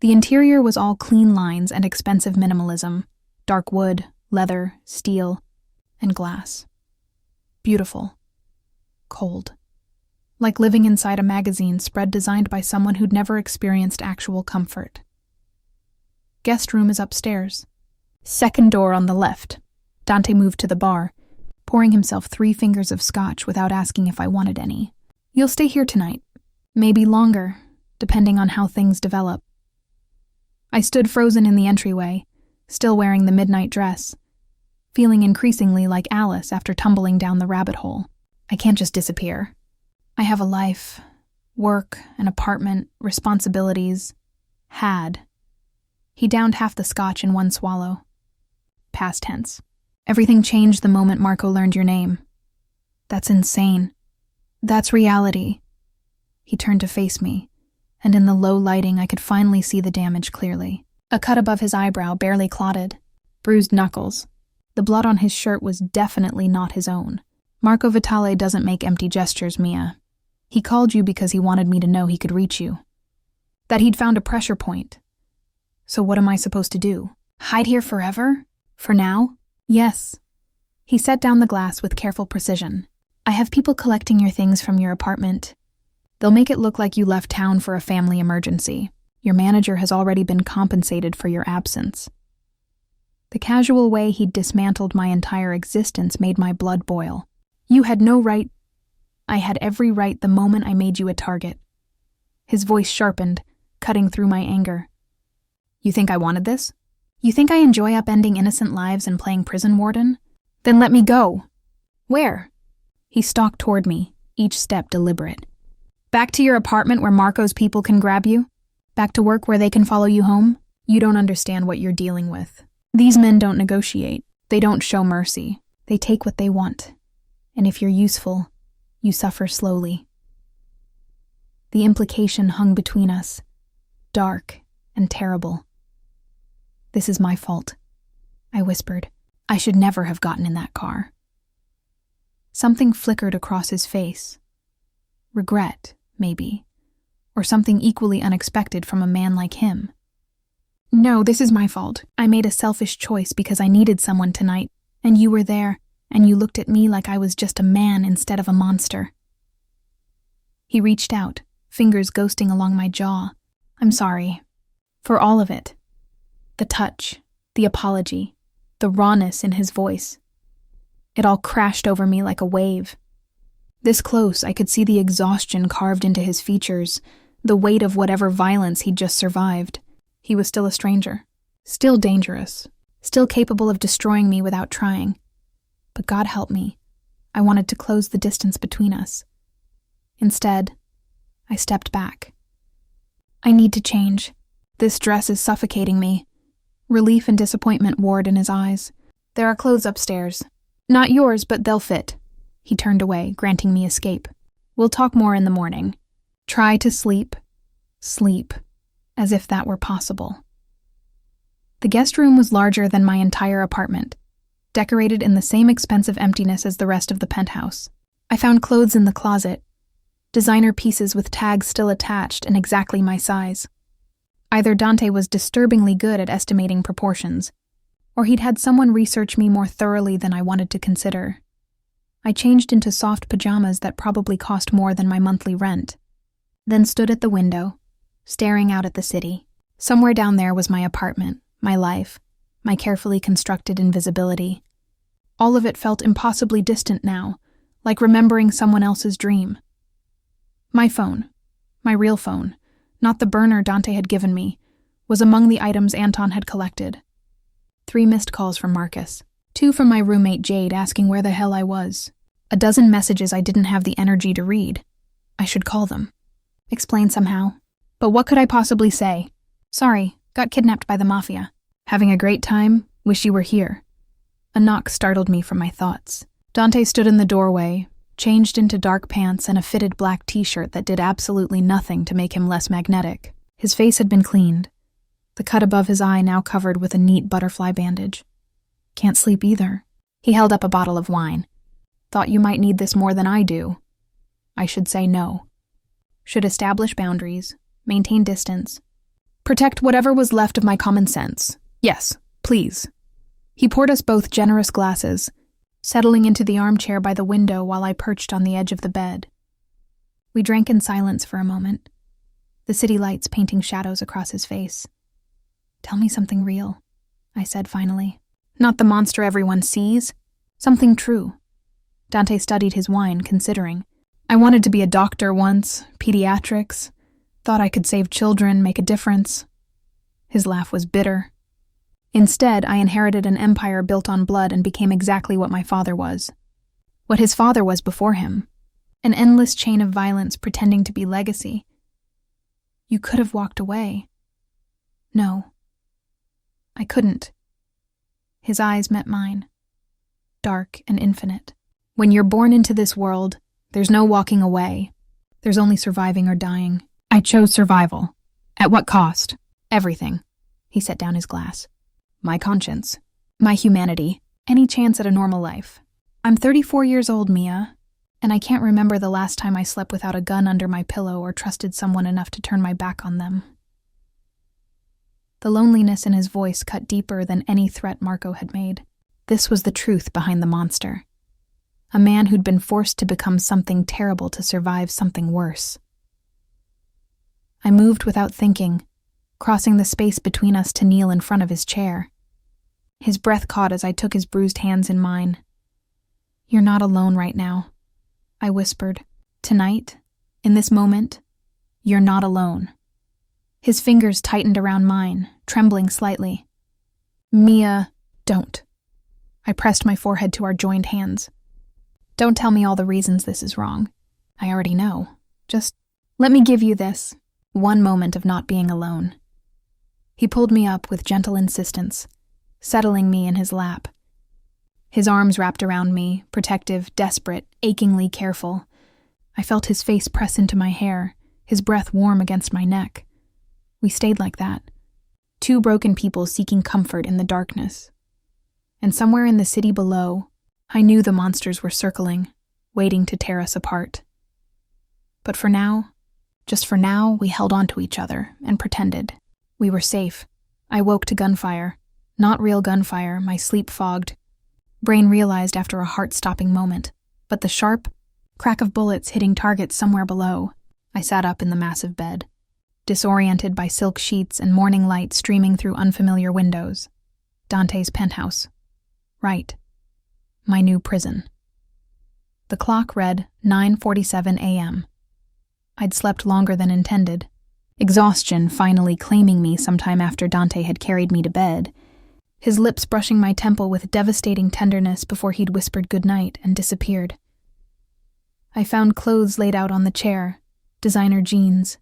The interior was all clean lines and expensive minimalism, dark wood, leather, steel, and glass. Beautiful. Cold. Like living inside a magazine spread designed by someone who'd never experienced actual comfort. Guest room is upstairs. Second door on the left. Dante moved to the bar, pouring himself 3 fingers of scotch without asking if I wanted any. You'll stay here tonight. Maybe longer, depending on how things develop. I stood frozen in the entryway, still wearing the midnight dress, feeling increasingly like Alice after tumbling down the rabbit hole. I can't just disappear. I have a life, work, an apartment, responsibilities. Had. He downed half the scotch in one swallow. Past tense. Everything changed the moment Marco learned your name. That's insane. That's reality. He turned to face me, and in the low lighting I could finally see the damage clearly. A cut above his eyebrow, barely clotted. Bruised knuckles. The blood on his shirt was definitely not his own. Marco Vitale doesn't make empty gestures, Mia. He called you because he wanted me to know he could reach you. That he'd found a pressure point. So what am I supposed to do? Hide here forever? For now? Yes. He set down the glass with careful precision. I have people collecting your things from your apartment. They'll make it look like you left town for a family emergency. Your manager has already been compensated for your absence. The casual way he'd dismantled my entire existence made my blood boil. You had no right. I had every right the moment I made you a target. His voice sharpened, cutting through my anger. You think I wanted this? You think I enjoy upending innocent lives and playing prison warden? Then let me go. Where? He stalked toward me, each step deliberate. Back to your apartment where Marco's people can grab you? Back to work where they can follow you home? You don't understand what you're dealing with. These men don't negotiate. They don't show mercy. They take what they want. And if you're useful, you suffer slowly. The implication hung between us, dark and terrible. This is my fault, I whispered. I should never have gotten in that car. Something flickered across his face. Regret, maybe, or something equally unexpected from a man like him. No, this is my fault. I made a selfish choice because I needed someone tonight, and you were there, and you looked at me like I was just a man instead of a monster. He reached out, fingers ghosting along my jaw. I'm sorry. For all of it. The touch, the apology, the rawness in his voice. It all crashed over me like a wave. This close, I could see the exhaustion carved into his features, the weight of whatever violence he'd just survived. He was still a stranger, still dangerous, still capable of destroying me without trying. But God help me, I wanted to close the distance between us. Instead, I stepped back. I need to change. This dress is suffocating me. Relief and disappointment warred in his eyes. There are clothes upstairs. Not yours, but they'll fit. He turned away, granting me escape. We'll talk more in the morning. Try to sleep. Sleep. As if that were possible. The guest room was larger than my entire apartment, decorated in the same expensive emptiness as the rest of the penthouse. I found clothes in the closet, designer pieces with tags still attached and exactly my size. Either Dante was disturbingly good at estimating proportions, or he'd had someone research me more thoroughly than I wanted to consider. I changed into soft pajamas that probably cost more than my monthly rent, then stood at the window, staring out at the city. Somewhere down there was my apartment, my life, my carefully constructed invisibility. All of it felt impossibly distant now, like remembering someone else's dream. My phone, my real phone, not the burner Dante had given me, was among the items Anton had collected. 3 missed calls from Marcus, 2 from my roommate Jade asking where the hell I was, a dozen messages I didn't have the energy to read. I should call them. Explain somehow. But what could I possibly say? Sorry, got kidnapped by the Mafia. Having a great time, wish you were here. A knock startled me from my thoughts. Dante stood in the doorway, changed into dark pants and a fitted black t-shirt that did absolutely nothing to make him less magnetic. His face had been cleaned, the cut above his eye now covered with a neat butterfly bandage. Can't sleep either. He held up a bottle of wine. Thought you might need this more than I do. I should say no. Should establish boundaries, maintain distance, protect whatever was left of my common sense. Yes, please. He poured us both generous glasses, settling into the armchair by the window while I perched on the edge of the bed. We drank in silence for a moment, the city lights painting shadows across his face. Tell me something real, I said finally. Not the monster everyone sees. Something true. Dante studied his wine, considering. I wanted to be a doctor once, pediatrics. Thought I could save children, make a difference. His laugh was bitter. Instead, I inherited an empire built on blood and became exactly what my father was. What his father was before him. An endless chain of violence pretending to be legacy. You could have walked away. No. I couldn't. His eyes met mine. Dark and infinite. When you're born into this world, there's no walking away. There's only surviving or dying. I chose survival. At what cost? Everything. He set down his glass. My conscience. My humanity. Any chance at a normal life. I'm 34 years old, Mia, and I can't remember the last time I slept without a gun under my pillow or trusted someone enough to turn my back on them. The loneliness in his voice cut deeper than any threat Marco had made. This was the truth behind the monster. A man who'd been forced to become something terrible to survive something worse. I moved without thinking, crossing the space between us to kneel in front of his chair. His breath caught as I took his bruised hands in mine. You're not alone right now, I whispered, Tonight, in this moment, you're not alone. His fingers tightened around mine, trembling slightly. Mia, don't. I pressed my forehead to our joined hands. Don't tell me all the reasons this is wrong. I already know. Just let me give you this one moment of not being alone. He pulled me up with gentle insistence, settling me in his lap. His arms wrapped around me, protective, desperate, achingly careful. I felt his face press into my hair, his breath warm against my neck. We stayed like that, two broken people seeking comfort in the darkness. And somewhere in the city below, I knew the monsters were circling, waiting to tear us apart. But for now, just for now, we held on to each other and pretended. We were safe. I woke to gunfire. Not real gunfire, my sleep fogged. Brain realized after a heart-stopping moment, but the sharp crack of bullets hitting targets somewhere below. I sat up in the massive bed, disoriented by silk sheets and morning light streaming through unfamiliar windows. Dante's penthouse. Right. My new prison. The clock read 9:47 a.m. I'd slept longer than intended, exhaustion finally claiming me sometime after Dante had carried me to bed, his lips brushing my temple with devastating tenderness before he'd whispered goodnight and disappeared. I found clothes laid out on the chair, designer jeans,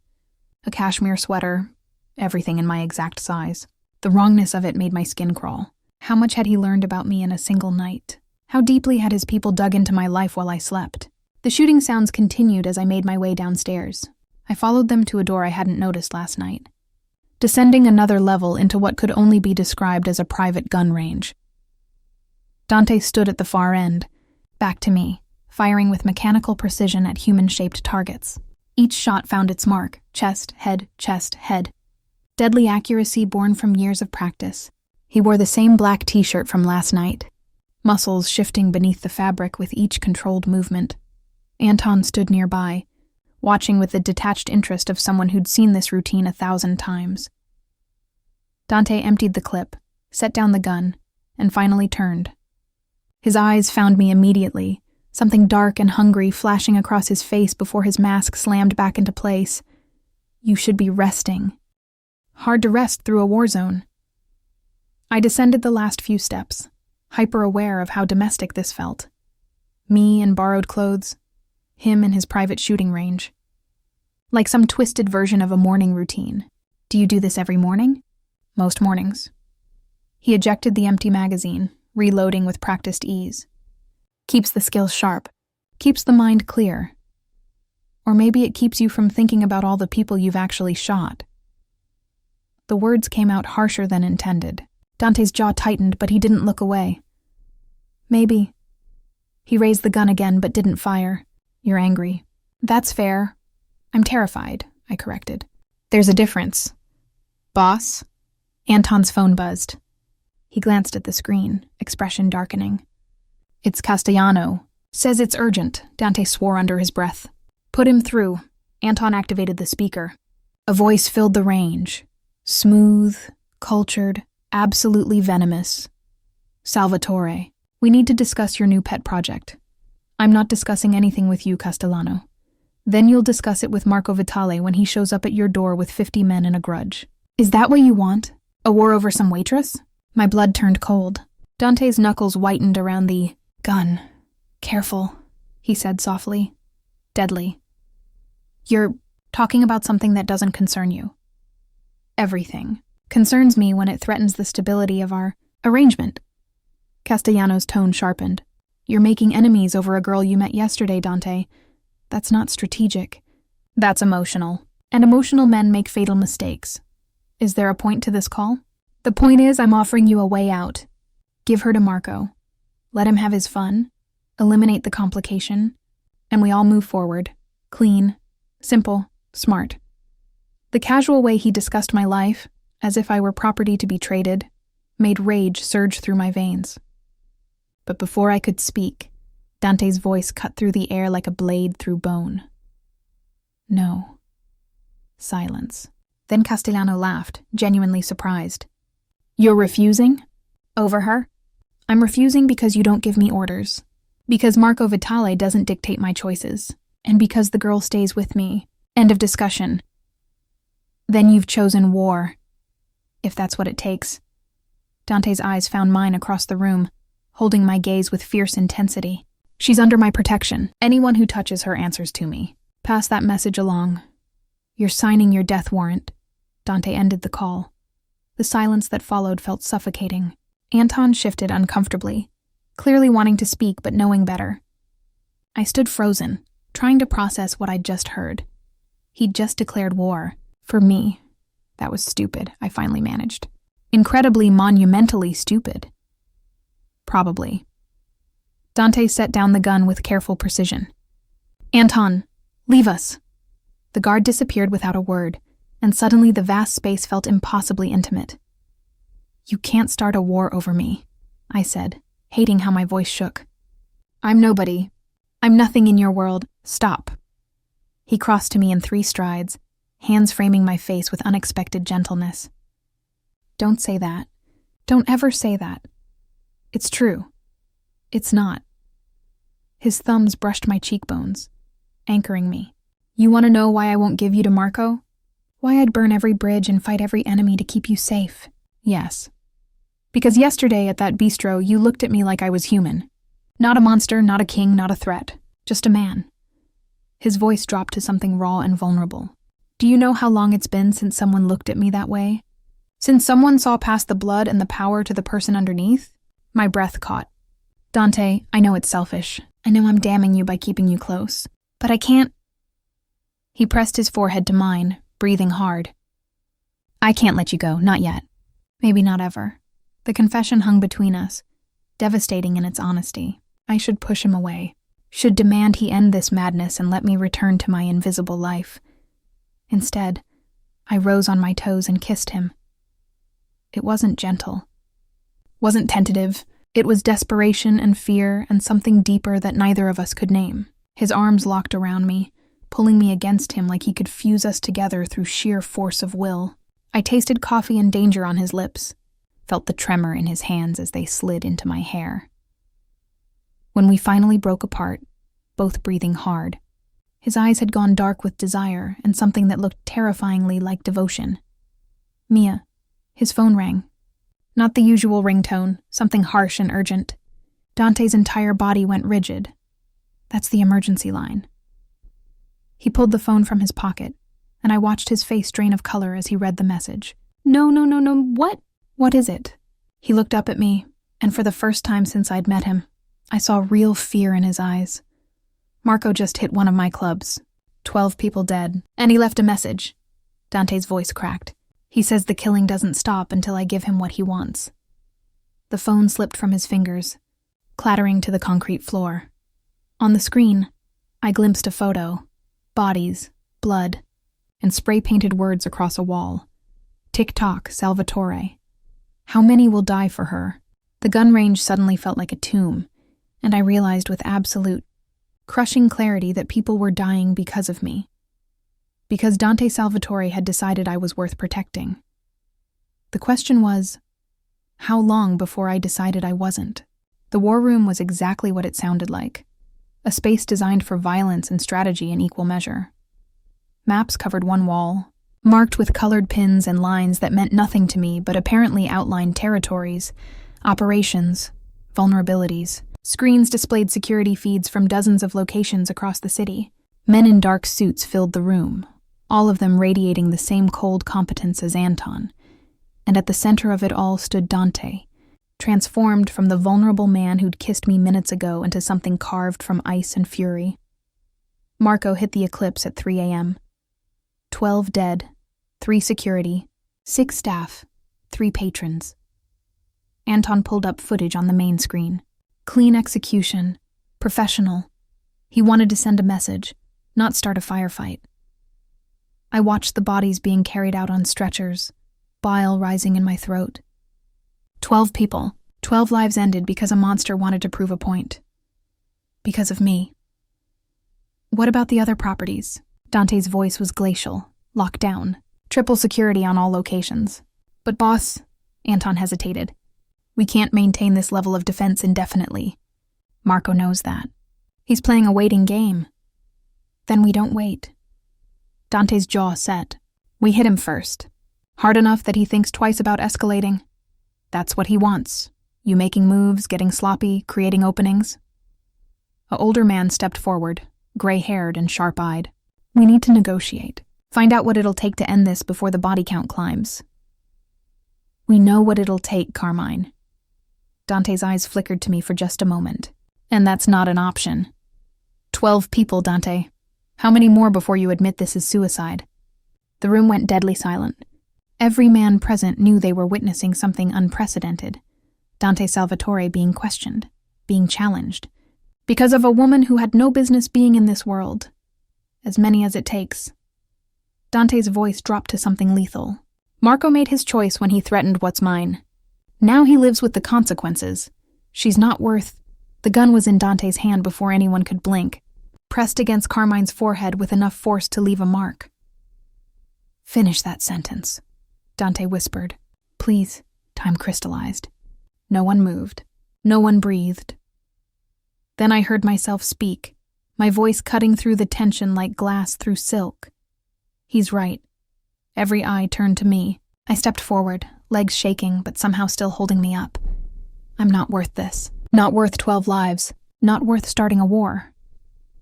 a cashmere sweater, everything in my exact size. The wrongness of it made my skin crawl. How much had he learned about me in a single night? How deeply had his people dug into my life while I slept? The shooting sounds continued as I made my way downstairs. I followed them to a door I hadn't noticed last night, descending another level into what could only be described as a private gun range. Dante stood at the far end, back to me, firing with mechanical precision at human-shaped targets. Each shot found its mark, chest, head, deadly accuracy born from years of practice. He wore the same black t-shirt from last night, muscles shifting beneath the fabric with each controlled movement. Anton stood nearby, watching with the detached interest of someone who'd seen this routine 1,000 times. Dante emptied the clip, set down the gun, and finally turned. His eyes found me immediately, something dark and hungry flashing across his face before his mask slammed back into place. You should be resting. Hard to rest through a war zone. I descended the last few steps, hyper-aware of how domestic this felt. Me in borrowed clothes, him in his private shooting range. Like some twisted version of a morning routine. Do you do this every morning? Most mornings. He ejected the empty magazine, reloading with practiced ease. Keeps the skills sharp, keeps the mind clear. Or maybe it keeps you from thinking about all the people you've actually shot. The words came out harsher than intended. Dante's jaw tightened, but he didn't look away. Maybe. He raised the gun again, but didn't fire. You're angry. That's fair. I'm terrified, I corrected. There's a difference. Boss? Anton's phone buzzed. He glanced at the screen, expression darkening. It's Castellano. Says it's urgent, Dante swore under his breath. Put him through. Anton activated the speaker. A voice filled the range. Smooth, cultured, absolutely venomous. Salvatore, we need to discuss your new pet project. I'm not discussing anything with you, Castellano. Then you'll discuss it with Marco Vitale when he shows up at your door with 50 men and a grudge. Is that what you want? A war over some waitress? My blood turned cold. Dante's knuckles whitened around the gun. Careful, he said softly. Deadly. You're talking about something that doesn't concern you. Everything concerns me when it threatens the stability of our arrangement. Castellano's tone sharpened. You're making enemies over a girl you met yesterday, Dante. That's not strategic. That's emotional. And emotional men make fatal mistakes. Is there a point to this call? The point is I'm offering you a way out. Give her to Marco. Let him have his fun. Eliminate the complication. And we all move forward. Clean. Simple. Smart. The casual way he discussed my life, as if I were property to be traded, made rage surge through my veins. But before I could speak, Dante's voice cut through the air like a blade through bone. No. Silence. Then Castellano laughed, genuinely surprised. You're refusing? Over her? I'm refusing because you don't give me orders. Because Marco Vitale doesn't dictate my choices. And because the girl stays with me. End of discussion. Then you've chosen war. If that's what it takes. Dante's eyes found mine across the room, holding my gaze with fierce intensity. She's under my protection. Anyone who touches her answers to me. Pass that message along. You're signing your death warrant. Dante ended the call. The silence that followed felt suffocating. Anton shifted uncomfortably, clearly wanting to speak but knowing better. I stood frozen, trying to process what I'd just heard. He'd just declared war. For me. That was stupid, I finally managed. Incredibly, monumentally stupid. Probably. Dante set down the gun with careful precision. Anton, leave us. The guard disappeared without a word, and suddenly the vast space felt impossibly intimate. You can't start a war over me, I said, hating how my voice shook. I'm nobody. I'm nothing in your world. Stop. He crossed to me in 3 strides, hands framing my face with unexpected gentleness. Don't say that. Don't ever say that. It's true. It's not. His thumbs brushed my cheekbones, anchoring me. You want to know why I won't give you to Marco? Why I'd burn every bridge and fight every enemy to keep you safe? Yes. Because yesterday at that bistro, you looked at me like I was human. Not a monster, not a king, not a threat. Just a man. His voice dropped to something raw and vulnerable. Do you know how long it's been since someone looked at me that way? Since someone saw past the blood and the power to the person underneath? My breath caught. Dante, I know it's selfish. I know I'm damning you by keeping you close. But I can't. He pressed his forehead to mine, breathing hard. I can't let you go, not yet. Maybe not ever. The confession hung between us, devastating in its honesty. I should push him away. Should demand he end this madness and let me return to my invisible life. Instead, I rose on my toes and kissed him. It wasn't gentle. Wasn't tentative. It was desperation and fear and something deeper that neither of us could name. His arms locked around me, pulling me against him like he could fuse us together through sheer force of will. I tasted coffee and danger on his lips, felt the tremor in his hands as they slid into my hair. When we finally broke apart, both breathing hard, his eyes had gone dark with desire and something that looked terrifyingly like devotion. Mia. His phone rang. Not the usual ringtone, something harsh and urgent. Dante's entire body went rigid. That's the emergency line. He pulled the phone from his pocket, and I watched his face drain of color as he read the message. No, what? What is it? He looked up at me, and for the first time since I'd met him, I saw real fear in his eyes. Marco just hit one of my clubs. 12 people dead, and he left a message. Dante's voice cracked. He says the killing doesn't stop until I give him what he wants. The phone slipped from his fingers, clattering to the concrete floor. On the screen, I glimpsed a photo, bodies, blood, and spray-painted words across a wall. Tick-tock, Salvatore. How many will die for her? The gun range suddenly felt like a tomb, and I realized with absolute, crushing clarity that people were dying because of me. Because Dante Salvatore had decided I was worth protecting. The question was, how long before I decided I wasn't? The war room was exactly what it sounded like. A space designed for violence and strategy in equal measure. Maps covered one wall, marked with colored pins and lines that meant nothing to me but apparently outlined territories, operations, vulnerabilities. Screens displayed security feeds from dozens of locations across the city. Men in dark suits filled the room, all of them radiating the same cold competence as Anton. And at the center of it all stood Dante, transformed from the vulnerable man who'd kissed me minutes ago into something carved from ice and fury. Marco hit the eclipse at 3 a.m. 12 dead, 3 security, 6 staff, 3 patrons. Anton pulled up footage on the main screen. Clean execution, professional. He wanted to send a message, not start a firefight. I watched the bodies being carried out on stretchers, bile rising in my throat. 12 people, 12 lives ended because a monster wanted to prove a point. Because of me. What about the other properties? Dante's voice was glacial, locked down, triple security on all locations. But boss, Anton hesitated. We can't maintain this level of defense indefinitely. Marco knows that. He's playing a waiting game. Then we don't wait. Dante's jaw set. We hit him first. Hard enough that he thinks twice about escalating. That's what he wants. You making moves, getting sloppy, creating openings. An older man stepped forward, gray-haired and sharp-eyed. We need to negotiate. Find out what it'll take to end this before the body count climbs. We know what it'll take, Carmine. Dante's eyes flickered to me for just a moment. And that's not an option. 12 people, Dante. How many more before you admit this is suicide? The room went deadly silent. Every man present knew they were witnessing something unprecedented. Dante Salvatore being questioned, being challenged, because of a woman who had no business being in this world. As many as it takes. Dante's voice dropped to something lethal. Marco made his choice when he threatened what's mine. Now he lives with the consequences. She's not worth... The gun was in Dante's hand before anyone could blink, pressed against Carmine's forehead with enough force to leave a mark. Finish that sentence, Dante whispered. Please. Time crystallized. No one moved. No one breathed. Then I heard myself speak, my voice cutting through the tension like glass through silk. He's right. Every eye turned to me. I stepped forward, legs shaking, but somehow still holding me up. I'm not worth this. Not worth 12 lives. Not worth starting a war.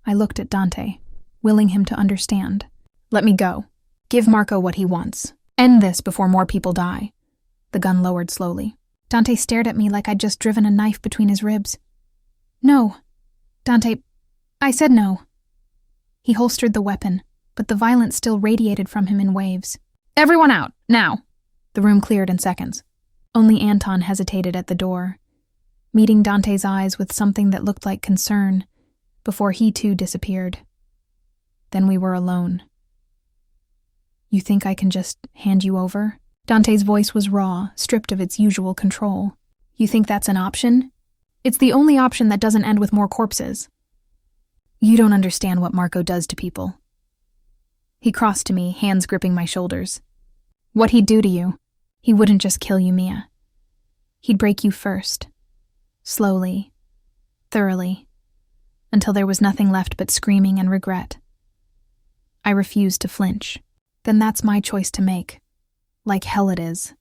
I looked at Dante, willing him to understand. Let me go. Give Marco what he wants. End this before more people die. The gun lowered slowly. Dante stared at me like I'd just driven a knife between his ribs. No. Dante, I said no. He holstered the weapon, but the violence still radiated from him in waves. Everyone out, now! The room cleared in seconds. Only Anton hesitated at the door, meeting Dante's eyes with something that looked like concern, before he too disappeared. Then we were alone. You think I can just hand you over? Dante's voice was raw, stripped of its usual control. You think that's an option? It's the only option that doesn't end with more corpses. You don't understand what Marco does to people. He crossed to me, hands gripping my shoulders. What he'd do to you. He wouldn't just kill you, Mia. He'd break you first. Slowly. Thoroughly. Until there was nothing left but screaming and regret. I refused to flinch. Then that's my choice to make. Like hell it is.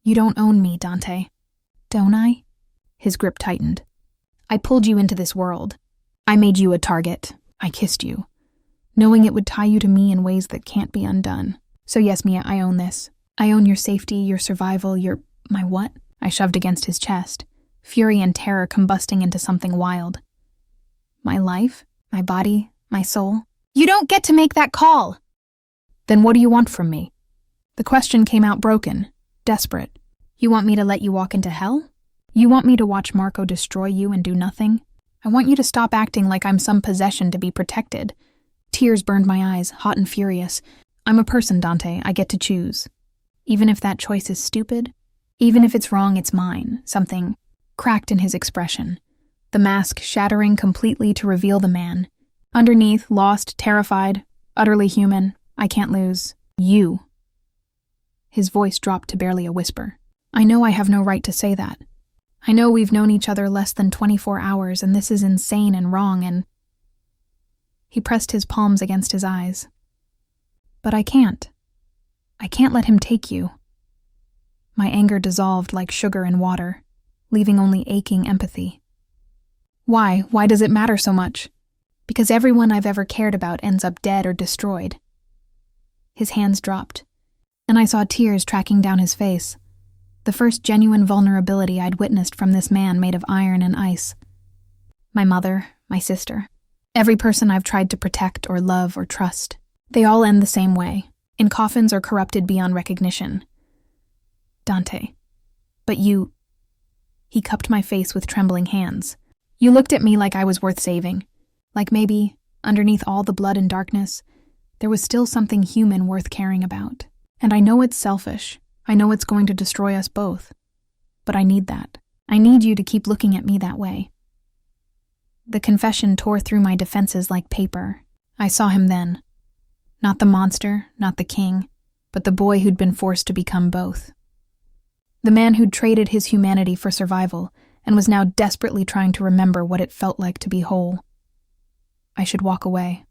You don't own me, Dante. Don't I? His grip tightened. I pulled you into this world. I made you a target. I kissed you, knowing it would tie you to me in ways that can't be undone. So yes, Mia, I own this. I own your safety, your survival, my what? I shoved against his chest, fury and terror combusting into something wild. My life, my body, my soul. You don't get to make that call! Then what do you want from me? The question came out broken, desperate. You want me to let you walk into hell? You want me to watch Marco destroy you and do nothing? I want you to stop acting like I'm some possession to be protected. Tears burned my eyes, hot and furious. I'm a person, Dante. I get to choose. Even if that choice is stupid, even if it's wrong, it's mine. Something cracked in his expression. The mask shattering completely to reveal the man. Underneath, lost, terrified, utterly human. I can't lose. You. His voice dropped to barely a whisper. I know I have no right to say that. I know we've known each other less than 24 hours, and this is insane and wrong, and... He pressed his palms against his eyes. But I can't. I can't let him take you. My anger dissolved like sugar in water, leaving only aching empathy. Why? Why does it matter so much? Because everyone I've ever cared about ends up dead or destroyed. His hands dropped, and I saw tears tracking down his face. The first genuine vulnerability I'd witnessed from this man made of iron and ice. My mother, my sister, every person I've tried to protect or love or trust. They all end the same way, in coffins or corrupted beyond recognition. Dante. But you... He cupped my face with trembling hands. You looked at me like I was worth saving. Like maybe, underneath all the blood and darkness, there was still something human worth caring about. And I know it's selfish. I know it's going to destroy us both. But I need that. I need you to keep looking at me that way. The confession tore through my defenses like paper. I saw him then. Not the monster, not the king, but the boy who'd been forced to become both. The man who'd traded his humanity for survival and was now desperately trying to remember what it felt like to be whole. I should walk away.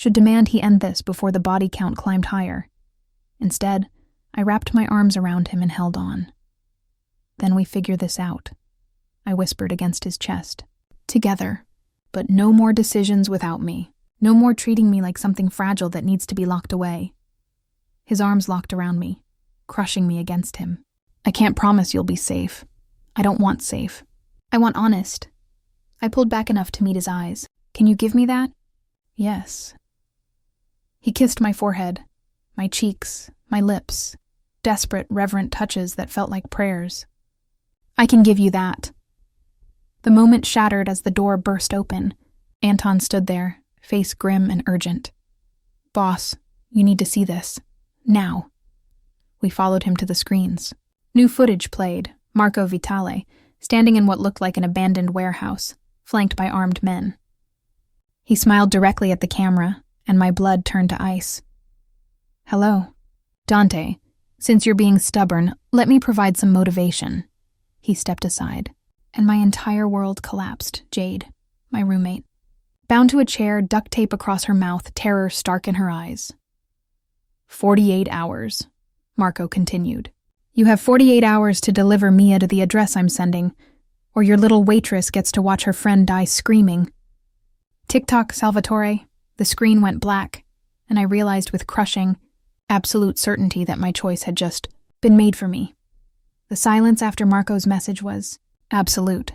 should demand he end this before the body count climbed higher. Instead, I wrapped my arms around him and held on. "Then we figure this out," I whispered against his chest. "Together. But no more decisions without me. No more treating me like something fragile that needs to be locked away." His arms locked around me, crushing me against him. "I can't promise you'll be safe. I don't want safe. I want honest." I pulled back enough to meet his eyes. "Can you give me that?" "Yes." He kissed my forehead, my cheeks, my lips, desperate, reverent touches that felt like prayers. "I can give you that." The moment shattered as the door burst open. Anton stood there, face grim and urgent. "Boss, you need to see this. Now." We followed him to the screens. New footage played, Marco Vitale, standing in what looked like an abandoned warehouse, flanked by armed men. He smiled directly at the camera, and my blood turned to ice. "Hello. Dante, since you're being stubborn, let me provide some motivation." He stepped aside, and my entire world collapsed. Jade, my roommate, bound to a chair, duct tape across her mouth, terror stark in her eyes. 48 hours, Marco continued. "You have 48 hours to deliver Mia to the address I'm sending, or your little waitress gets to watch her friend die screaming." Tick-tock, Salvatore. The screen went black, and I realized with crushing, absolute certainty that my choice had just been made for me. The silence after Marco's message was absolute.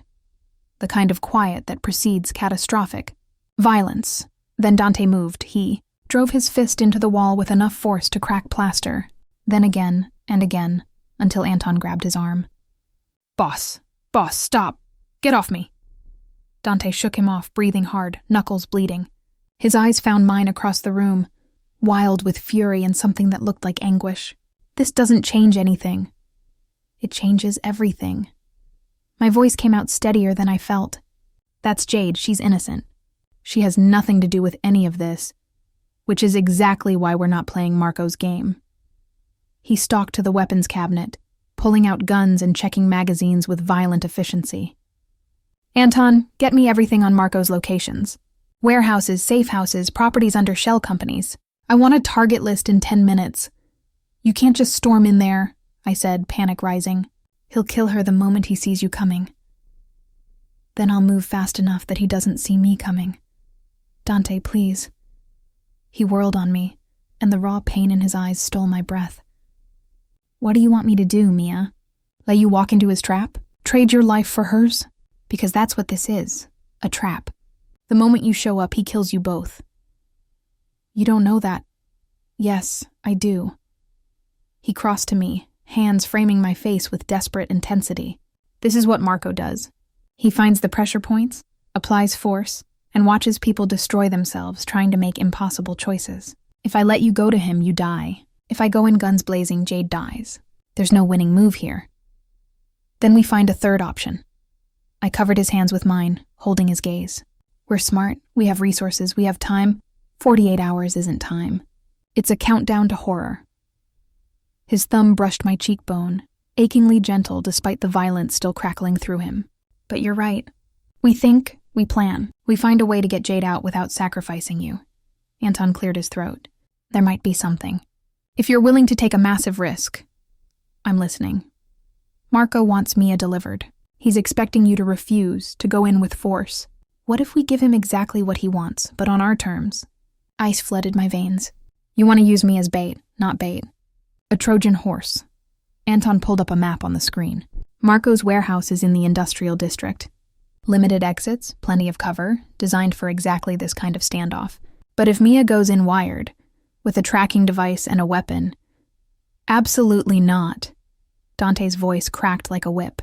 The kind of quiet that precedes catastrophic violence. Then Dante moved. He drove his fist into the wall with enough force to crack plaster, then again and again, until Anton grabbed his arm. Boss, stop. Get off me." Dante shook him off, breathing hard, knuckles bleeding. His eyes found mine across the room, wild with fury and something that looked like anguish. "This doesn't change anything. It changes everything." My voice came out steadier than I felt. "That's Jade. She's innocent. She has nothing to do with any of this, which is exactly why we're not playing Marco's game." He stalked to the weapons cabinet, pulling out guns and checking magazines with violent efficiency. "Anton, get me everything on Marco's locations. Warehouses, safe houses, properties under shell companies. I want a target list in 10 minutes. You can't just storm in there," I said, panic rising. "He'll kill her the moment he sees you coming. Then I'll move fast enough that he doesn't see me coming. Dante, please." He whirled on me, and the raw pain in his eyes stole my breath. "What do you want me to do, Mia? Let you walk into his trap? Trade your life for hers? Because that's what this is, a trap. The moment you show up, he kills you both." "You don't know that." "Yes, I do." He crossed to me, hands framing my face with desperate intensity. "This is what Marco does. He finds the pressure points, applies force, and watches people destroy themselves trying to make impossible choices. If I let you go to him, you die. If I go in guns blazing, Jade dies. There's no winning move here." Then we find a third option. I covered his hands with mine, holding his gaze. "We're smart, we have resources, we have time. 48 hours isn't time. It's a countdown to horror." His thumb brushed my cheekbone, achingly gentle despite the violence still crackling through him. "But you're right. We think, we plan. We find a way to get Jade out without sacrificing you." Anton cleared his throat. "There might be something. If you're willing to take a massive risk." "I'm listening." "Marco wants Mia delivered. He's expecting you to refuse, to go in with force. What if we give him exactly what he wants, but on our terms?" Ice flooded my veins. "You want to use me as bait, not bait. A Trojan horse." Anton pulled up a map on the screen. "Marco's warehouse is in the industrial district. Limited exits, plenty of cover, designed for exactly this kind of standoff. But if Mia goes in wired, with a tracking device and a weapon..." "Absolutely not." Dante's voice cracked like a whip.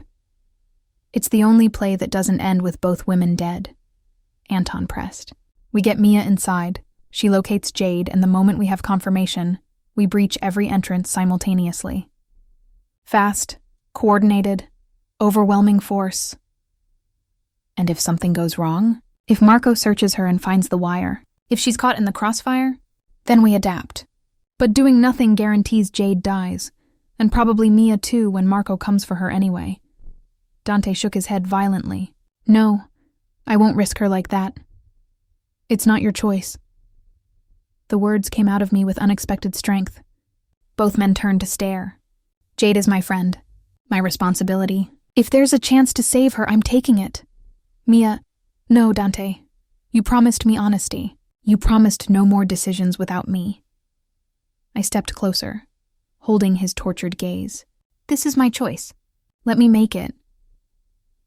"It's the only play that doesn't end with both women dead." Anton pressed. "We get Mia inside. She locates Jade, and the moment we have confirmation, we breach every entrance simultaneously. Fast, coordinated, overwhelming force. And if something goes wrong, if Marco searches her and finds the wire, if she's caught in the crossfire, then we adapt. But doing nothing guarantees Jade dies, and probably Mia too when Marco comes for her anyway." Dante shook his head violently. "No, I won't risk her like that. It's not your choice." The words came out of me with unexpected strength. Both men turned to stare. Jade is my friend. My responsibility. If there's a chance to save her, I'm taking it. Mia, no, Dante. You promised me honesty. You promised no more decisions without me. I stepped closer, holding his tortured gaze. This is my choice. Let me make it.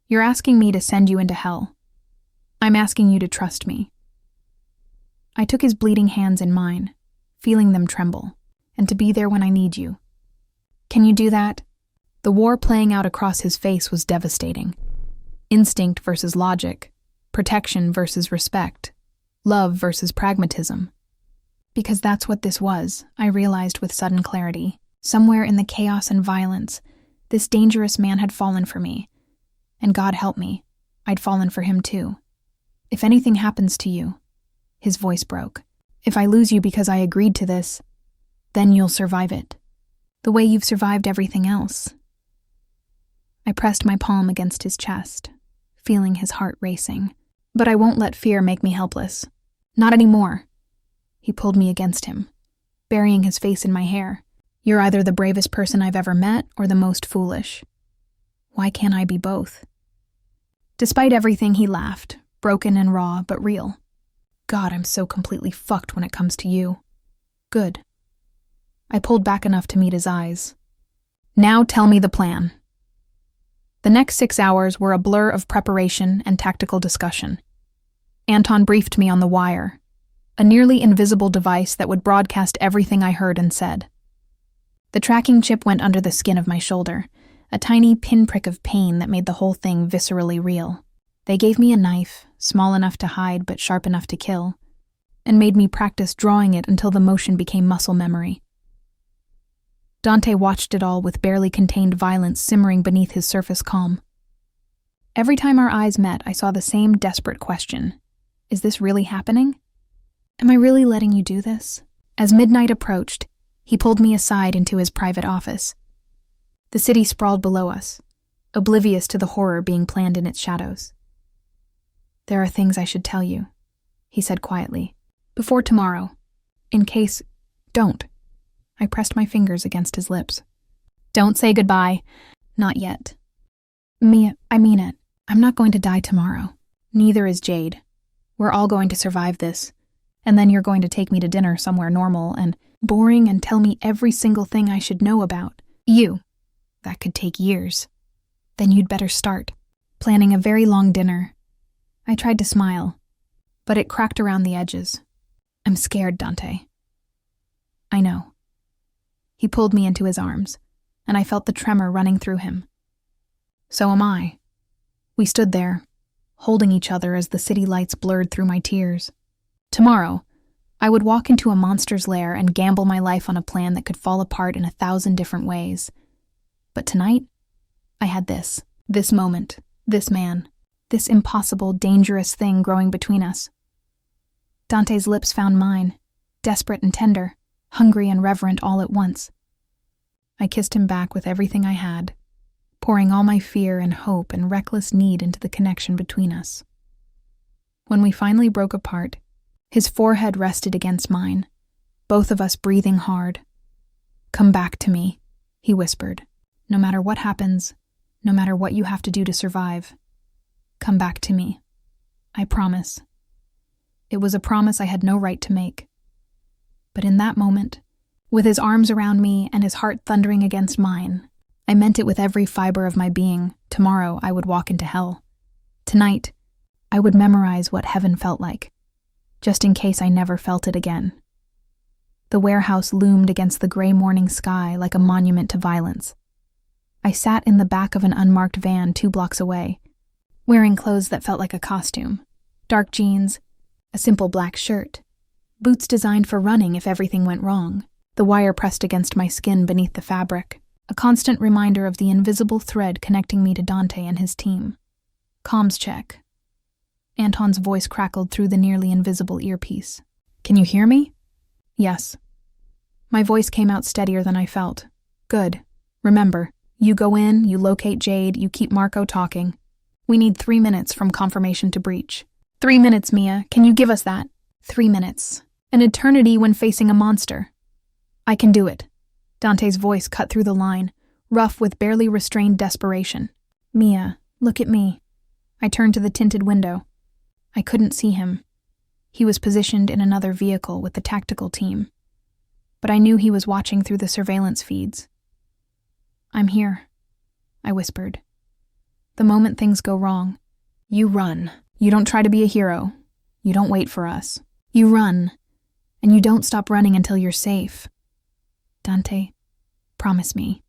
You're asking me to send you into hell. I'm asking you to trust me. I took his bleeding hands in mine, feeling them tremble, and to be there when I need you. Can you do that? The war playing out across his face was devastating. Instinct versus logic, protection versus respect, love versus pragmatism. Because that's what this was, I realized with sudden clarity. Somewhere in the chaos and violence, this dangerous man had fallen for me. And God help me, I'd fallen for him too. If anything happens to you, his voice broke. If I lose you because I agreed to this, then you'll survive it. The way you've survived everything else. I pressed my palm against his chest, feeling his heart racing. But I won't let fear make me helpless. Not anymore. He pulled me against him, burying his face in my hair. You're either the bravest person I've ever met or the most foolish. Why can't I be both? Despite everything, he laughed, broken and raw, but real. God, I'm so completely fucked when it comes to you. Good. I pulled back enough to meet his eyes. Now tell me the plan. The next 6 hours were a blur of preparation and tactical discussion. Anton briefed me on the wire, a nearly invisible device that would broadcast everything I heard and said. The tracking chip went under the skin of my shoulder, a tiny pinprick of pain that made the whole thing viscerally real. They gave me a knife, small enough to hide but sharp enough to kill, and made me practice drawing it until the motion became muscle memory. Dante watched it all with barely contained violence simmering beneath his surface calm. Every time our eyes met, I saw the same desperate question. Is this really happening? Am I really letting you do this? As midnight approached, he pulled me aside into his private office. The city sprawled below us, oblivious to the horror being planned in its shadows. There are things I should tell you, he said quietly. Before tomorrow. In case... Don't. I pressed my fingers against his lips. Don't say goodbye. Not yet. Mia, I mean it. I'm not going to die tomorrow. Neither is Jade. We're all going to survive this. And then you're going to take me to dinner somewhere normal and boring and tell me every single thing I should know about you. That could take years. Then you'd better start planning a very long dinner. I tried to smile, but it cracked around the edges. I'm scared, Dante. I know. He pulled me into his arms, and I felt the tremor running through him. So am I. We stood there, holding each other as the city lights blurred through my tears. Tomorrow, I would walk into a monster's lair and gamble my life on a plan that could fall apart in 1,000 different ways. But tonight, I had this moment, this man, this impossible, dangerous thing growing between us. Dante's lips found mine, desperate and tender, hungry and reverent all at once. I kissed him back with everything I had, pouring all my fear and hope and reckless need into the connection between us. When we finally broke apart, his forehead rested against mine, both of us breathing hard. Come back to me, he whispered. No matter what happens, no matter what you have to do to survive, come back to me. I promise. It was a promise I had no right to make. But in that moment, with his arms around me and his heart thundering against mine, I meant it with every fiber of my being. Tomorrow I would walk into hell. Tonight, I would memorize what heaven felt like, just in case I never felt it again. The warehouse loomed against the gray morning sky like a monument to violence. I sat in the back of an unmarked van 2 blocks away, wearing clothes that felt like a costume. Dark jeans, a simple black shirt, boots designed for running if everything went wrong, the wire pressed against my skin beneath the fabric, a constant reminder of the invisible thread connecting me to Dante and his team. Comms check. Anton's voice crackled through the nearly invisible earpiece. Can you hear me? Yes. My voice came out steadier than I felt. Good. Remember, you go in, you locate Jade, you keep Marco talking. We need 3 minutes from confirmation to breach. 3 minutes, Mia. Can you give us that? 3 minutes. An eternity when facing a monster. I can do it. Dante's voice cut through the line, rough with barely restrained desperation. Mia, look at me. I turned to the tinted window. I couldn't see him. He was positioned in another vehicle with the tactical team. But I knew he was watching through the surveillance feeds. I'm here, I whispered. The moment things go wrong, you run. You don't try to be a hero. You don't wait for us. You run. And you don't stop running until you're safe. Dante, promise me.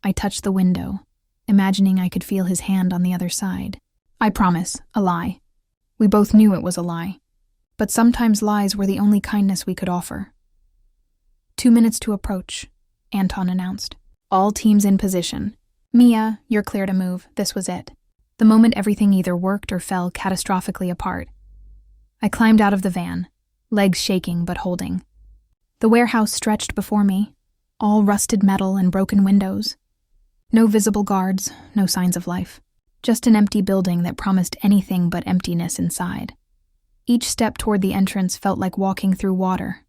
I touched the window, imagining I could feel his hand on the other side. I promise, a lie. We both knew it was a lie. But sometimes lies were the only kindness we could offer. 2 minutes to approach, Anton announced. All teams in position. Mia, you're clear to move. This was it. The moment everything either worked or fell catastrophically apart. I climbed out of the van, legs shaking but holding. The warehouse stretched before me, all rusted metal and broken windows. No visible guards, no signs of life. Just an empty building that promised anything but emptiness inside. Each step toward the entrance felt like walking through water.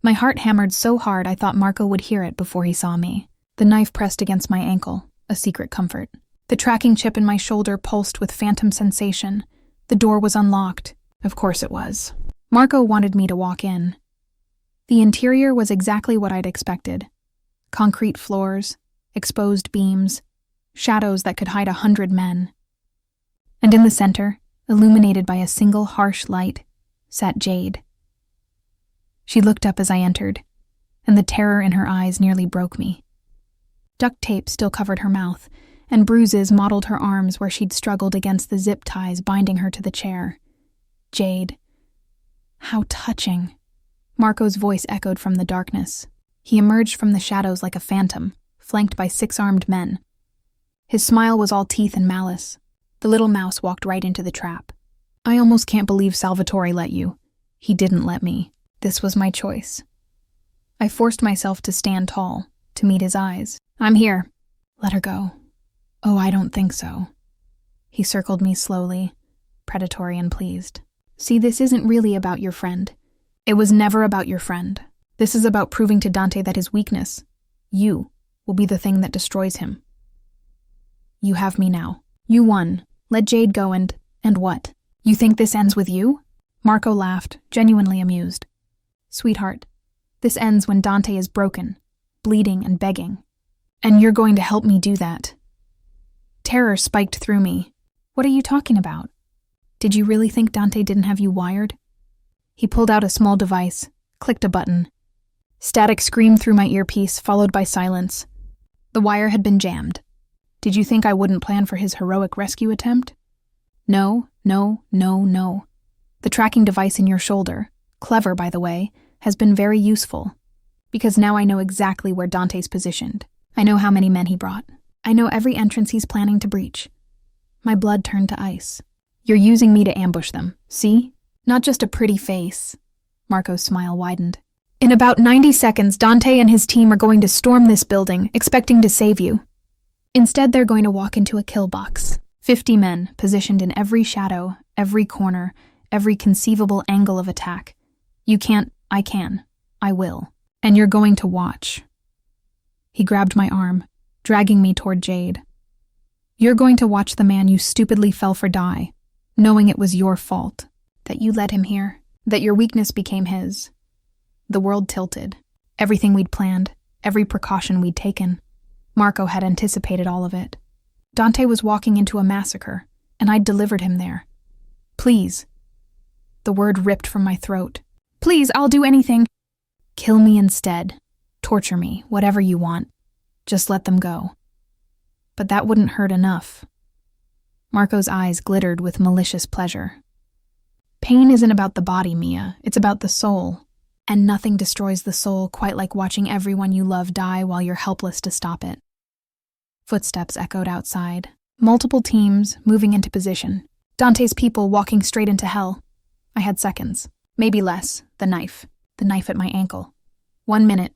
My heart hammered so hard I thought Marco would hear it before he saw me. The knife pressed against my ankle, a secret comfort. The tracking chip in my shoulder pulsed with phantom sensation. The door was unlocked. Of course it was. Marco wanted me to walk in. The interior was exactly what I'd expected. Concrete floors, exposed beams, shadows that could hide 100 men. And in the center, illuminated by a single harsh light, sat Jade. She looked up as I entered, and the terror in her eyes nearly broke me. Duct tape still covered her mouth, and bruises mottled her arms where she'd struggled against the zip ties binding her to the chair. Jade. How touching. Marco's voice echoed from the darkness. He emerged from the shadows like a phantom, flanked by 6 armed men. His smile was all teeth and malice. The little mouse walked right into the trap. I almost can't believe Salvatore let you. He didn't let me. This was my choice. I forced myself to stand tall, to meet his eyes. I'm here. Let her go. Oh, I don't think so. He circled me slowly, predatory and pleased. See, this isn't really about your friend. It was never about your friend. This is about proving to Dante that his weakness, you, will be the thing that destroys him. You have me now. You won. Let Jade go and what? You think this ends with you? Marco laughed, genuinely amused. Sweetheart, this ends when Dante is broken, bleeding and begging. And you're going to help me do that. Terror spiked through me. What are you talking about? Did you really think Dante didn't have you wired? He pulled out a small device, clicked a button. Static screamed through my earpiece, followed by silence. The wire had been jammed. Did you think I wouldn't plan for his heroic rescue attempt? No. The tracking device in your shoulder, clever by the way, has been very useful. Because now I know exactly where Dante's positioned. I know how many men he brought. I know every entrance he's planning to breach. My blood turned to ice. You're using me to ambush them, see? Not just a pretty face. Marco's smile widened. In about 90 seconds, Dante and his team are going to storm this building, expecting to save you. Instead, they're going to walk into a kill box. 50 men, positioned in every shadow, every corner, every conceivable angle of attack. You can't, I can. I will. And you're going to watch. He grabbed my arm, dragging me toward Jade. You're going to watch the man you stupidly fell for die, knowing it was your fault, that you led him here, that your weakness became his. The world tilted. Everything we'd planned, every precaution we'd taken. Marco had anticipated all of it. Dante was walking into a massacre, and I'd delivered him there. Please. The word ripped from my throat. Please, I'll do anything. Kill me instead. Torture me, whatever you want. Just let them go. But that wouldn't hurt enough. Marco's eyes glittered with malicious pleasure. Pain isn't about the body, Mia. It's about the soul. And nothing destroys the soul quite like watching everyone you love die while you're helpless to stop it. Footsteps echoed outside. Multiple teams moving into position. Dante's people walking straight into hell. I had seconds. Maybe less. The knife at my ankle. 1 minute,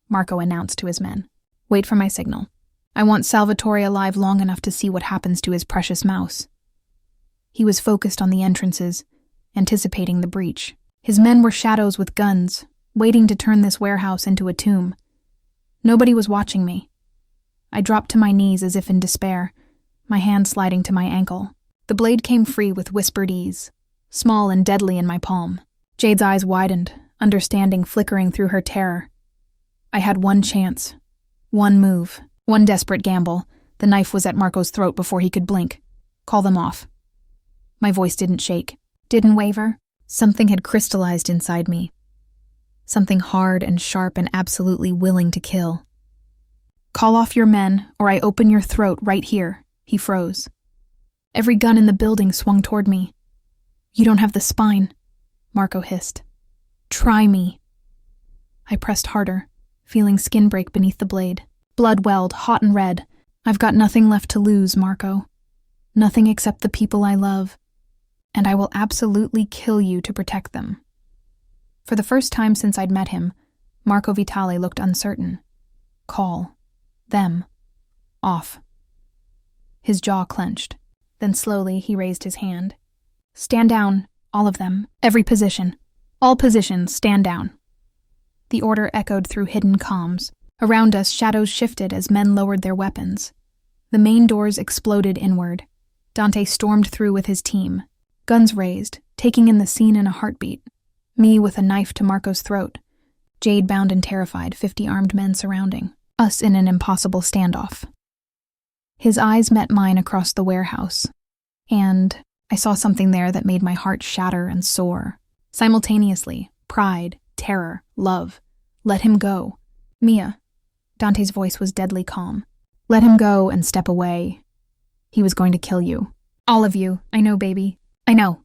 Marco announced to his men. Wait for my signal. I want Salvatore alive long enough to see what happens to his precious mouse. He was focused on the entrances, anticipating the breach. His men were shadows with guns, waiting to turn this warehouse into a tomb. Nobody was watching me. I dropped to my knees as if in despair, my hand sliding to my ankle. The blade came free with whispered ease, small and deadly in my palm. Jade's eyes widened, understanding flickering through her terror. I had one chance, one move, one desperate gamble. The knife was at Marco's throat before he could blink. Call them off. My voice didn't shake, didn't waver. Something had crystallized inside me. Something hard and sharp and absolutely willing to kill. Call off your men, or I open your throat right here. He froze. Every gun in the building swung toward me. You don't have the spine, Marco hissed. Try me. I pressed harder, feeling skin break beneath the blade. Blood welled, hot and red. I've got nothing left to lose, Marco. Nothing except the people I love. And I will absolutely kill you to protect them. For the first time since I'd met him, Marco Vitale looked uncertain. Call. Them. Off. His jaw clenched. Then slowly he raised his hand. Stand down, all of them, every position. All positions, stand down. The order echoed through hidden comms. Around us, shadows shifted as men lowered their weapons. The main doors exploded inward. Dante stormed through with his team, guns raised, taking in the scene in a heartbeat. Me with a knife to Marco's throat. Jade bound and terrified, 50 armed men surrounding. Us in an impossible standoff. His eyes met mine across the warehouse, and I saw something there that made my heart shatter and soar. Simultaneously, pride, terror, love. Let him go. Mia. Dante's voice was deadly calm. Let him go and step away. He was going to kill you. All of you. I know, baby. I know.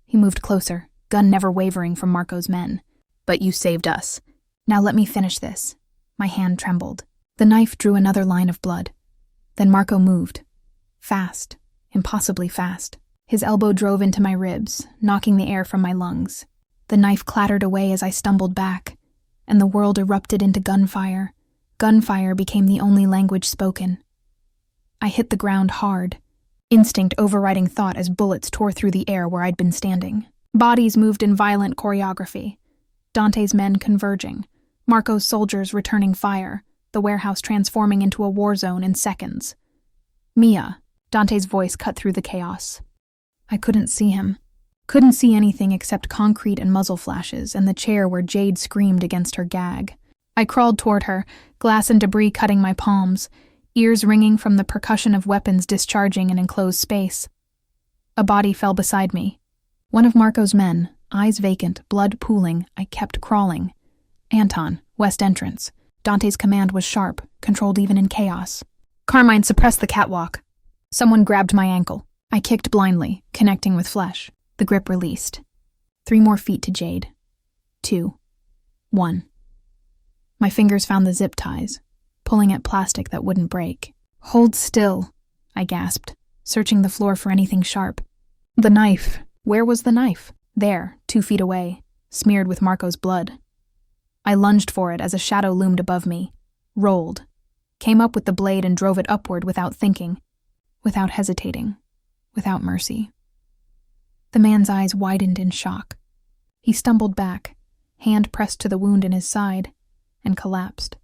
He moved closer, gun never wavering from Marco's men. But you saved us. Now let me finish this. My hand trembled. The knife drew another line of blood. Then Marco moved. Fast. Impossibly fast. His elbow drove into my ribs, knocking the air from my lungs. The knife clattered away as I stumbled back, and the world erupted into gunfire. Gunfire became the only language spoken. I hit the ground hard, instinct overriding thought as bullets tore through the air where I'd been standing. Bodies moved in violent choreography. Dante's men converging, Marco's soldiers returning fire, the warehouse transforming into a war zone in seconds. Mia, Dante's voice cut through the chaos. I couldn't see him. Couldn't see anything except concrete and muzzle flashes and the chair where Jade screamed against her gag. I crawled toward her, glass and debris cutting my palms, ears ringing from the percussion of weapons discharging in enclosed space. A body fell beside me. One of Marco's men, eyes vacant, blood pooling. I kept crawling. Anton, west entrance. Dante's command was sharp, controlled even in chaos. Carmine suppressed the catwalk. Someone grabbed my ankle. I kicked blindly, connecting with flesh. The grip released. 3 more feet to Jade. 2. 1. My fingers found the zip ties, pulling at plastic that wouldn't break. Hold still, I gasped, searching the floor for anything sharp. The knife. Where was the knife? There, 2 feet away, smeared with Marco's blood. I lunged for it as a shadow loomed above me, rolled, came up with the blade and drove it upward without thinking, without hesitating, without mercy. The man's eyes widened in shock. He stumbled back, hand pressed to the wound in his side, and collapsed.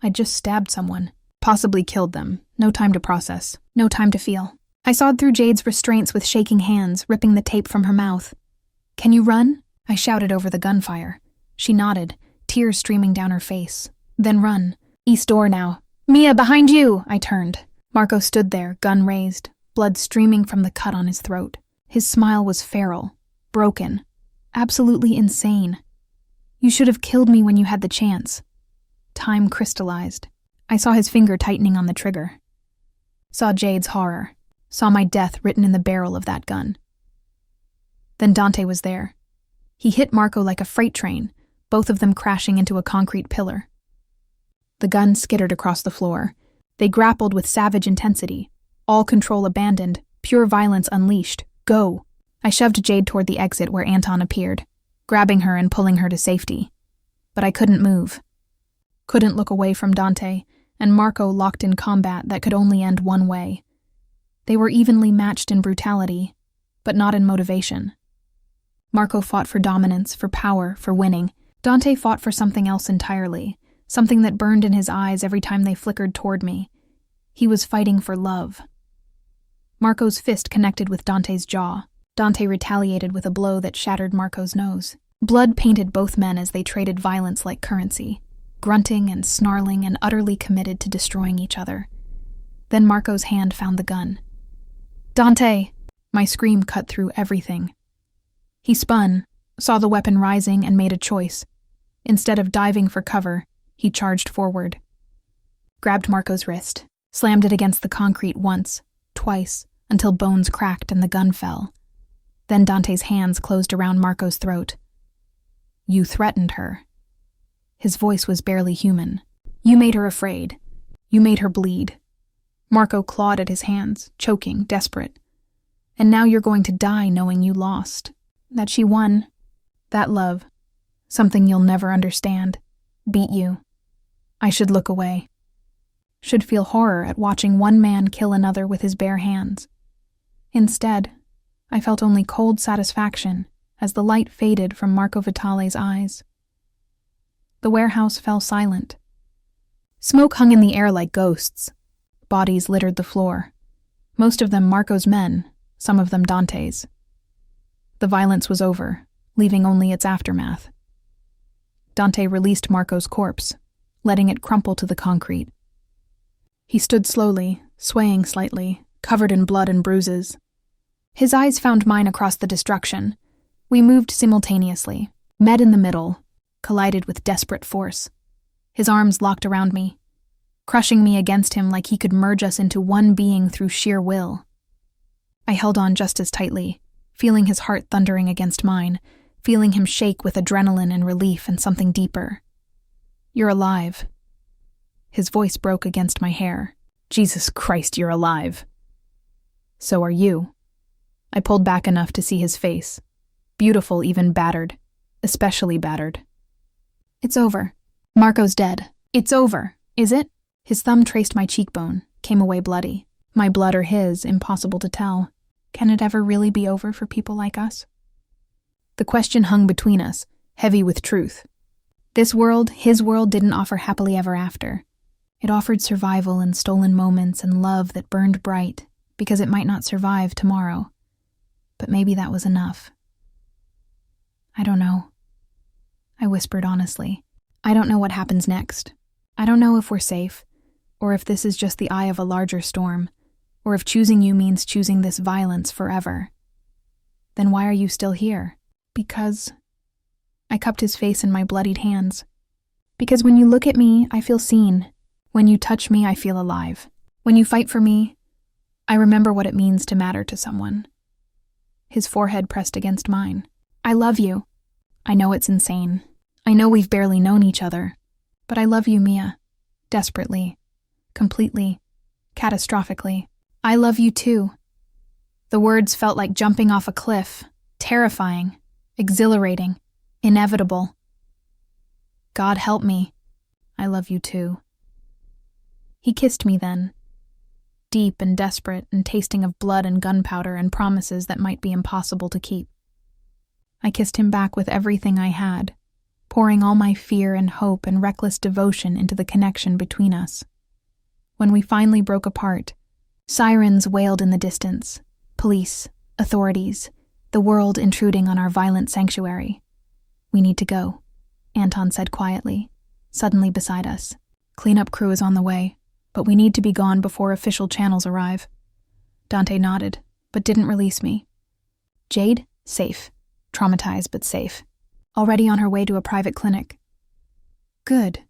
I'd just stabbed someone, possibly killed them. No time to process, no time to feel. I sawed through Jade's restraints with shaking hands, ripping the tape from her mouth. Can you run? I shouted over the gunfire. She nodded, tears streaming down her face. Then run. East door now. Mia, behind you! I turned. Marco stood there, gun raised, blood streaming from the cut on his throat. His smile was feral, broken, absolutely insane. You should have killed me when you had the chance. Time crystallized. I saw his finger tightening on the trigger. Saw Jade's horror. Saw my death written in the barrel of that gun. Then Dante was there. He hit Marco like a freight train, both of them crashing into a concrete pillar. The gun skittered across the floor. They grappled with savage intensity. All control abandoned, pure violence unleashed. Go! I shoved Jade toward the exit where Anton appeared, grabbing her and pulling her to safety. But I couldn't move. Couldn't look away from Dante, and Marco locked in combat that could only end one way. They were evenly matched in brutality, but not in motivation. Marco fought for dominance, for power, for winning. Dante fought for something else entirely, something that burned in his eyes every time they flickered toward me. He was fighting for love. Marco's fist connected with Dante's jaw. Dante retaliated with a blow that shattered Marco's nose. Blood painted both men as they traded violence like currency, grunting and snarling and utterly committed to destroying each other. Then Marco's hand found the gun. "Dante!" My scream cut through everything. He spun, saw the weapon rising, and made a choice. Instead of diving for cover, he charged forward. Grabbed Marco's wrist, slammed it against the concrete once, twice, until bones cracked and the gun fell. Then Dante's hands closed around Marco's throat. "You threatened her." His voice was barely human. "You made her afraid. You made her bleed." Marco clawed at his hands, choking, desperate. "And now you're going to die knowing you lost. That she won. That love, something you'll never understand, beat you. I should look away. Should feel horror at watching one man kill another with his bare hands. Instead, I felt only cold satisfaction as the light faded from Marco Vitale's eyes. The warehouse fell silent. Smoke hung in the air like ghosts. Bodies littered the floor. Most of them Marco's men, some of them Dante's. The violence was over, leaving only its aftermath. Dante released Marco's corpse, letting it crumple to the concrete. He stood slowly, swaying slightly, covered in blood and bruises. His eyes found mine across the destruction. We moved simultaneously, met in the middle, collided with desperate force. His arms locked around me, crushing me against him like he could merge us into one being through sheer will. I held on just as tightly, feeling his heart thundering against mine, feeling him shake with adrenaline and relief and something deeper. "You're alive." His voice broke against my hair. "Jesus Christ, you're alive." "So are you." I pulled back enough to see his face. Beautiful, even battered. Especially battered. "It's over. Marco's dead. It's over. Is it?" His thumb traced my cheekbone, came away bloody. My blood or his, impossible to tell. Can it ever really be over for people like us? The question hung between us, heavy with truth. This world, his world, didn't offer happily ever after. It offered survival and stolen moments and love that burned bright, because it might not survive tomorrow. But maybe that was enough. "I don't know," I whispered honestly. "I don't know what happens next. I don't know if we're safe, or if this is just the eye of a larger storm, or if choosing you means choosing this violence forever. Then why are you still here?" "Because..." I cupped his face in my bloodied hands. "Because when you look at me, I feel seen. When you touch me, I feel alive. When you fight for me, I remember what it means to matter to someone." His forehead pressed against mine. "I love you. I know it's insane. I know we've barely known each other. But I love you, Mia. Desperately. Completely. Catastrophically. I love you too." The words felt like jumping off a cliff. Terrifying. Exhilarating. Inevitable. God help me. I love you too. He kissed me then. Deep and desperate and tasting of blood and gunpowder and promises that might be impossible to keep. I kissed him back with everything I had, pouring all my fear and hope and reckless devotion into the connection between us. When we finally broke apart, sirens wailed in the distance, police, authorities, the world intruding on our violent sanctuary. "We need to go," Anton said quietly, suddenly beside us. "Cleanup crew is on the way, but we need to be gone before official channels arrive." Dante nodded, but didn't release me. "Jade? Safe. Traumatized, but safe. Already on her way to a private clinic." "Good."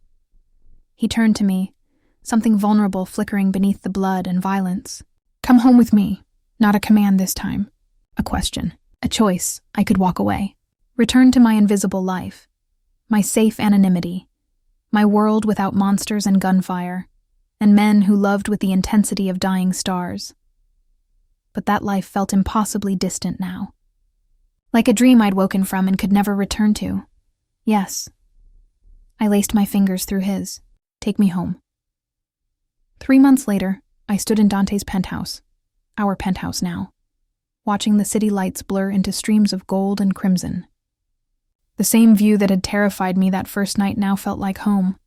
He turned to me, something vulnerable flickering beneath the blood and violence. "Come home with me. Not a command this time. A question. A choice. I could walk away. Return to my invisible life. My safe anonymity. My world without monsters and gunfire, and men who loved with the intensity of dying stars. But that life felt impossibly distant now. Like a dream I'd woken from and could never return to. Yes. I laced my fingers through his. "Take me home." 3 months later, I stood in Dante's penthouse. Our penthouse now. watching the city lights blur into streams of gold and crimson. The same view that had terrified me that first night now felt like home.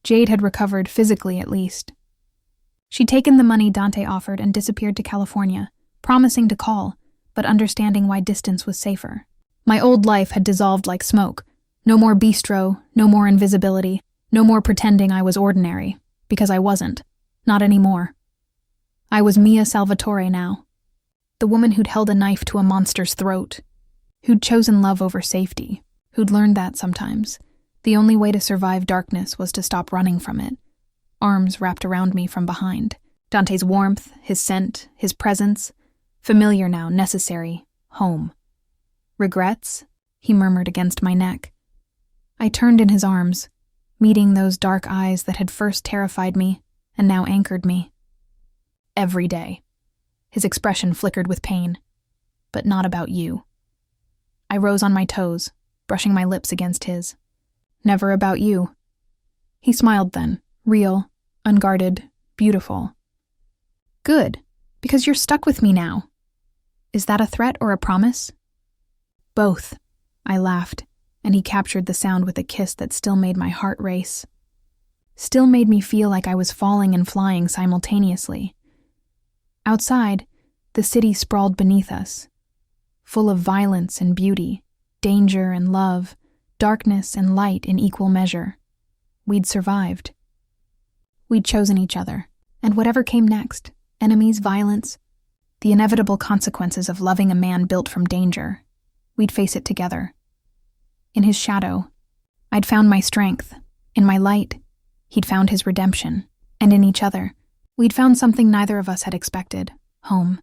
Jade had recovered, physically at least. She'd taken the money Dante offered and disappeared to California, promising to call, but understanding why distance was safer. My old life had dissolved like smoke. No more bistro, no more invisibility, no more pretending I was ordinary, because I wasn't. Not anymore. I was Mia Salvatore now. The woman who'd held a knife to a monster's throat, who'd chosen love over safety, who'd learned that sometimes the only way to survive darkness was to stop running from it. Arms wrapped around me from behind. Dante's warmth, his scent, his presence, familiar now, necessary, home. Regrets? He murmured against my neck. I turned in his arms, meeting those dark eyes that had first terrified me and now anchored me. Every day. His expression flickered with pain. But not about you. I rose on my toes, brushing my lips against his. Never about you. He smiled then, real, unguarded, beautiful. Good, because you're stuck with me now. Is that a threat or a promise? Both, I laughed, and he captured the sound with a kiss that still made my heart race. Still made me feel like I was falling and flying simultaneously. Outside, the city sprawled beneath us, full of violence and beauty, danger and love, darkness and light in equal measure. We'd survived. We'd chosen each other, and whatever came next, enemies, violence, the inevitable consequences of loving a man built from danger, we'd face it together. In his shadow, I'd found my strength. In my light, he'd found his redemption. And in each other, we'd found something neither of us had expected, home.